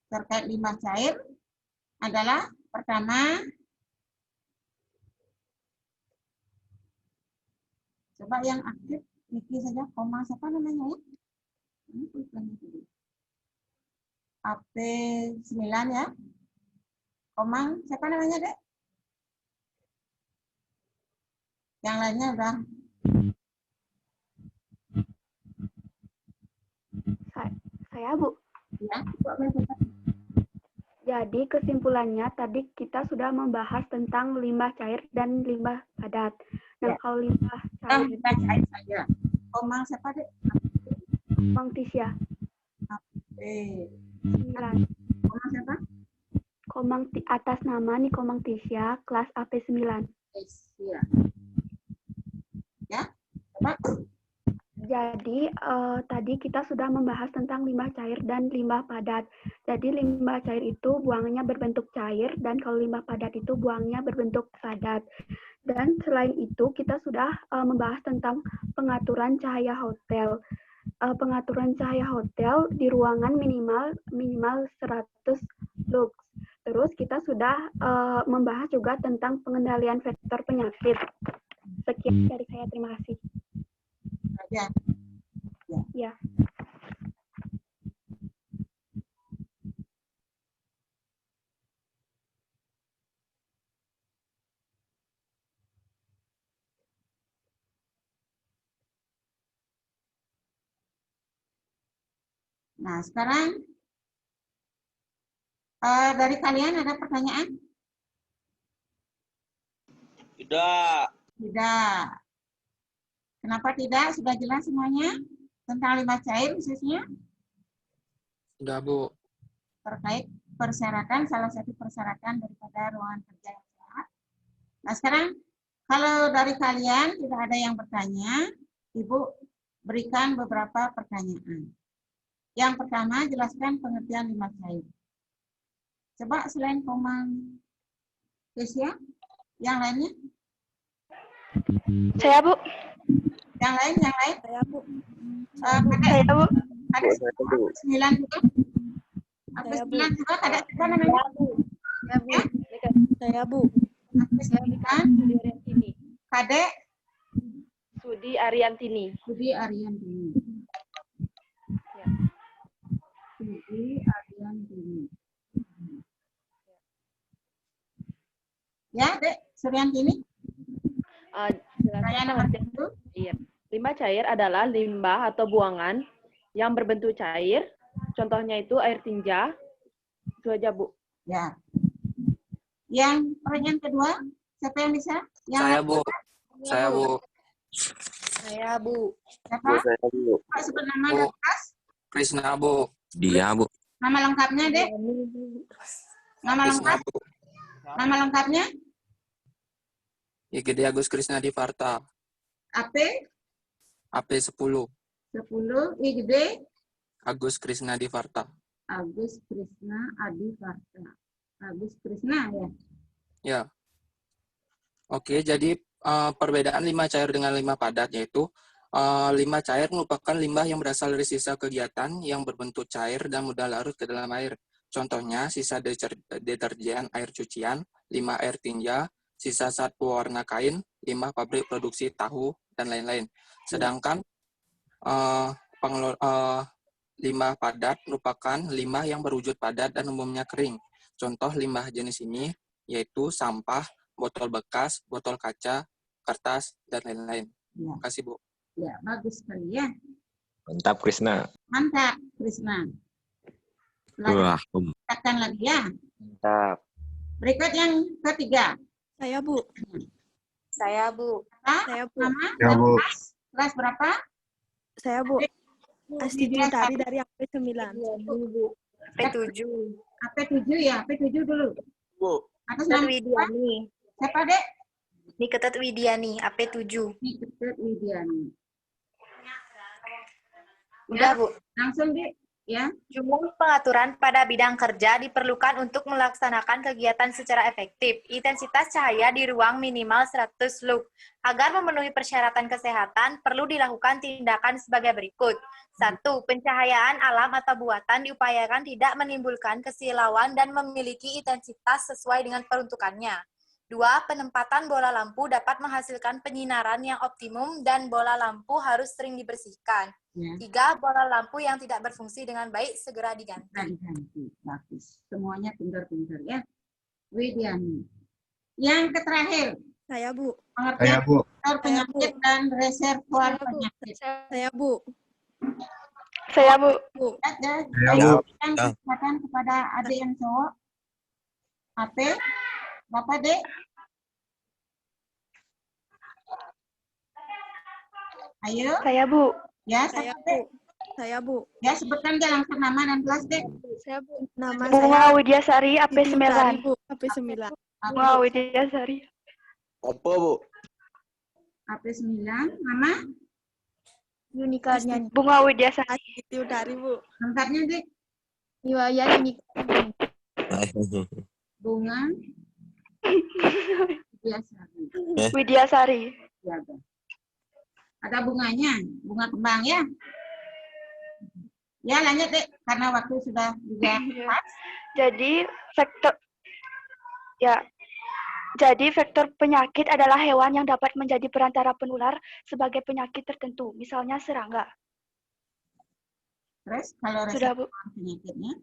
Speaker 1: terkait limbah cair adalah, pertama, coba yang aktif, Niki saja, koma siapa namanya ya? AP9 ya. Komang, siapa namanya, Dek? Yang lainnya udah.
Speaker 4: Saya, Bu.
Speaker 1: Ya,
Speaker 4: jadi kesimpulannya tadi kita sudah membahas tentang limbah cair dan limbah padat. Nah, kalau limbah cair,
Speaker 1: limbah cair saja. Komang siapa, Dek?
Speaker 4: Komang Tisya.
Speaker 1: AP9. Komang siapa?
Speaker 4: Komang atas nama nih Komang Tisya, kelas AP9.
Speaker 1: Iya. Ya, coba.
Speaker 4: Jadi tadi kita sudah membahas tentang limbah cair dan limbah padat. Jadi limbah cair itu buangannya berbentuk cair, dan kalau limbah padat itu buangnya berbentuk padat. Dan selain itu kita sudah membahas tentang pengaturan cahaya hotel. Pengaturan cahaya hotel di ruangan minimal 100 lux. Terus kita sudah membahas juga tentang pengendalian vektor penyakit. Sekian dari saya, terima kasih.
Speaker 1: Ya.
Speaker 4: Ya.
Speaker 1: Nah, sekarang dari kalian ada pertanyaan?
Speaker 2: Tidak.
Speaker 1: Tidak. Kenapa tidak? Sudah jelas semuanya tentang limbah cair khususnya?
Speaker 8: Sudah, Bu.
Speaker 1: Terkait persyaratan, salah satu persyaratan daripada ruangan kerja yang sehat. Nah, sekarang kalau dari kalian tidak ada yang bertanya, Ibu berikan beberapa pertanyaan. Yang pertama, jelaskan pengertian limbah cair. Coba selain Komang Kesia, yang lainnya?
Speaker 10: Saya, Bu.
Speaker 1: Yang lain?
Speaker 5: Saya, Bu.
Speaker 10: Saya, Bu.
Speaker 1: Ada 9 juga? Ada 9 juga, ada siapa namanya?
Speaker 5: Ya, saya, Bu.
Speaker 1: Kadek?
Speaker 7: Sudi Ariantini.
Speaker 1: Sudi Ariantini.
Speaker 7: Ya.
Speaker 1: Sudi Ariantini. Ya, Dek, Suryantini.
Speaker 7: Jelaskan pengertian itu. Iya. Limbah cair adalah limbah atau buangan yang berbentuk cair. Contohnya itu air tinja. Itu aja, Bu.
Speaker 1: Ya. Yang pertanyaan kedua, siapa yang bisa?
Speaker 8: Saya, Bu. Saya, Bu.
Speaker 5: Saya, Bu.
Speaker 1: Siapa?
Speaker 6: Saya, Bu.
Speaker 1: Pak sebut nama
Speaker 8: Bu.
Speaker 1: dan kelas.
Speaker 8: Krisna, Bu. Dia, Bu.
Speaker 1: Nama lengkapnya, Dek. Nama
Speaker 8: Krisna,
Speaker 1: lengkap.
Speaker 8: Bu.
Speaker 1: Nama lengkapnya?
Speaker 8: IGD Agus Krisna Divarta.
Speaker 1: AP
Speaker 8: AP10.
Speaker 1: 10 IGD
Speaker 8: Agus Krisna Divarta.
Speaker 1: Agus Krisna Adi Varta. Agus Krisna ya.
Speaker 8: Ya. Oke, jadi perbedaan limbah cair dengan limbah padat yaitu limbah cair merupakan limbah yang berasal dari sisa kegiatan yang berbentuk cair dan mudah larut ke dalam air. Contohnya, sisa deterjen air cucian, limbah air tinja, sisa zat pewarna kain, limbah pabrik produksi tahu, dan lain-lain. Sedangkan limbah padat merupakan limbah yang berwujud padat dan umumnya kering. Contoh limbah jenis ini yaitu sampah, botol bekas, botol kaca, kertas, dan lain-lain.
Speaker 1: Ya.
Speaker 8: Terima kasih, Bu.
Speaker 1: Ya, bagus sekali ya.
Speaker 11: Mantap, Krisna.
Speaker 1: Mantap, Krisna.
Speaker 11: Wah,
Speaker 1: Katakan lagi ya.
Speaker 11: mantap.
Speaker 1: Berikut yang ketiga.
Speaker 5: Saya, Bu.
Speaker 10: Saya, Bu.
Speaker 5: Saya, Bu.
Speaker 1: Nama
Speaker 6: Ya,
Speaker 1: dan
Speaker 6: Bu.
Speaker 1: kelas berapa?
Speaker 5: Saya, Bu. Astiti Utari dari AP 9.
Speaker 10: P7.
Speaker 1: AP7 ya, AP7 dulu.
Speaker 2: Bu.
Speaker 1: Atas
Speaker 10: Ketut
Speaker 1: nama
Speaker 10: Widiani.
Speaker 1: siapa, Dek?
Speaker 10: Ini Ketut Widiani, AP7.
Speaker 1: Ini Ketut Widiani.
Speaker 10: Udah, Bu.
Speaker 1: Langsung, Dek. Ya.
Speaker 10: Jumlah pengaturan pada bidang kerja diperlukan untuk melaksanakan kegiatan secara efektif. Intensitas cahaya di ruang minimal 100 lux. Agar memenuhi persyaratan kesehatan, perlu dilakukan tindakan sebagai berikut. 1. Pencahayaan alam atau buatan diupayakan tidak menimbulkan kesilauan dan memiliki intensitas sesuai dengan peruntukannya. 2. Penempatan bola lampu dapat menghasilkan penyinaran yang optimum dan bola lampu harus sering dibersihkan.
Speaker 1: Ya.
Speaker 10: 3. Bola lampu yang tidak berfungsi dengan baik segera diganti.
Speaker 1: Ganti. Bagus. Semuanya pintar-pintar ya. Widiani. Yang terakhir.
Speaker 5: Saya, Bu.
Speaker 1: Pengertian faktor penyakit dan reservoir penyakit.
Speaker 5: Saya, Bu.
Speaker 3: Saya, Bu.
Speaker 1: Ada.
Speaker 6: Ya, Bu.
Speaker 1: Berikan kesempatan kepada adik yang cowok. AP. Bapak, Dek. Ayo.
Speaker 3: Saya, Bu.
Speaker 1: Ya,
Speaker 5: Saya,
Speaker 1: siapa,
Speaker 5: Bu.
Speaker 1: Dek?
Speaker 5: Saya, Bu.
Speaker 1: Ya, sebutkan dia langsung nama dan kelas, Dek.
Speaker 5: Saya, Bu. Nama
Speaker 3: Bunga
Speaker 5: saya
Speaker 3: Widyasari,
Speaker 5: Astiti Utari,
Speaker 3: AP9.
Speaker 5: Bu. AP 9.
Speaker 3: Bunga Widyasari.
Speaker 2: Apa, Bu?
Speaker 1: AP9. Nama?
Speaker 10: Yunika Nyanyi.
Speaker 3: Bunga Widyasari.
Speaker 5: Astiti Utari, Bu.
Speaker 1: Lengkapnya, Dek.
Speaker 10: Niwaya Yunika.
Speaker 1: Bunga. Biasa.
Speaker 3: Widyasari.
Speaker 1: Ya, Bang. Ada bunganya, bunga kembang ya. Ya, lanjut, Dek, karena waktu sudah juga pas.
Speaker 3: Jadi vektor penyakit adalah hewan yang dapat menjadi perantara penular sebagai penyakit tertentu, misalnya serangga.
Speaker 1: Terus kalau
Speaker 3: Sudah, Bu.
Speaker 1: reservoir penyakitnya,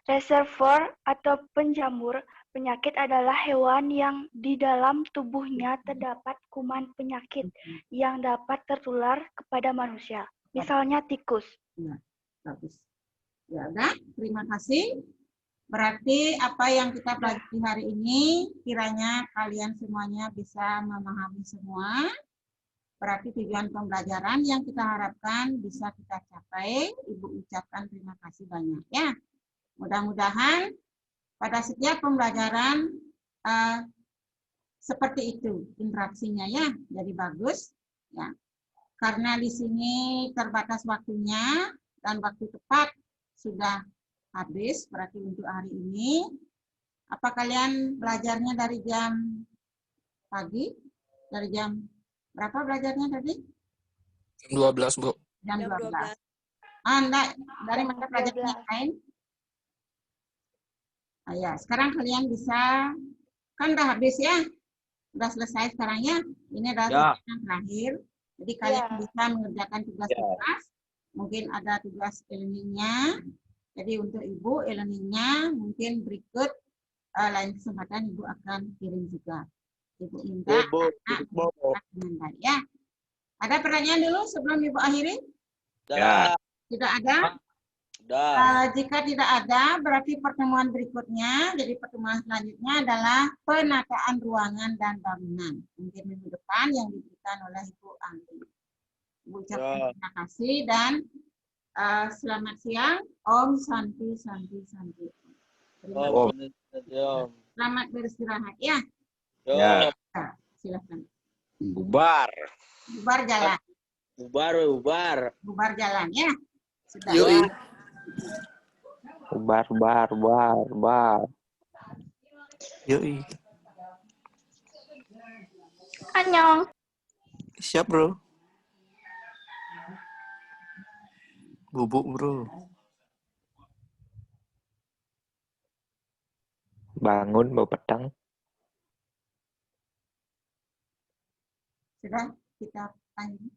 Speaker 3: Reservoir atau penjamur penyakit adalah hewan yang di dalam tubuhnya terdapat kuman penyakit yang dapat tertular kepada manusia, misalnya tikus.
Speaker 1: ya, bagus. Ya udah, terima kasih. Berarti apa yang kita pelajari hari ini, kiranya kalian semuanya bisa memahami semua. Berarti tujuan pembelajaran yang kita harapkan bisa kita capai. Ibu ucapkan terima kasih banyak ya. Mudah-mudahan pada setiap pembelajaran seperti itu interaksinya ya, jadi bagus ya. Karena di sini terbatas waktunya dan waktu tepat sudah habis, berarti untuk hari ini. Apa kalian belajarnya dari jam pagi? Dari jam berapa belajarnya tadi?
Speaker 8: Jam 12, Bu.
Speaker 1: Jam
Speaker 5: Jam
Speaker 1: 12. Enggak, dari mata pelajaran yang lain? Ah, ya, sekarang kalian bisa, kan udah habis ya, udah selesai sekarang ya. Ini adalah tugas yang terakhir. Jadi kalian bisa mengerjakan tugas-tugas. Mungkin ada tugas e-learningnya. Jadi untuk Ibu e-learningnya mungkin berikut lain kesempatan Ibu akan kirim juga. Ibu minta dengan baik ya. Ada pertanyaan dulu sebelum Ibu akhiri?
Speaker 2: Ya.
Speaker 1: Tidak ada? Jika tidak ada, berarti pertemuan berikutnya, jadi pertemuan selanjutnya adalah penataan ruangan dan bangunan. Mungkin minggu depan yang diberikan oleh Ibu Anggi. Ibu ucapkan terima kasih dan selamat siang. Om Santi Santi Santi. Terima kasih. Selamat beristirahat ya.
Speaker 2: Ya.
Speaker 1: Silakan.
Speaker 11: Bubar.
Speaker 1: Bubar jalan.
Speaker 2: Bubar.
Speaker 1: Bubar jalan ya. Sudah.
Speaker 8: Yoi.
Speaker 11: Bar.
Speaker 12: Yoi.
Speaker 3: Annyeong.
Speaker 12: Siap, bro. Bubuk, bro.
Speaker 11: Bangun bawa pedang.
Speaker 1: Sudah kita tanya.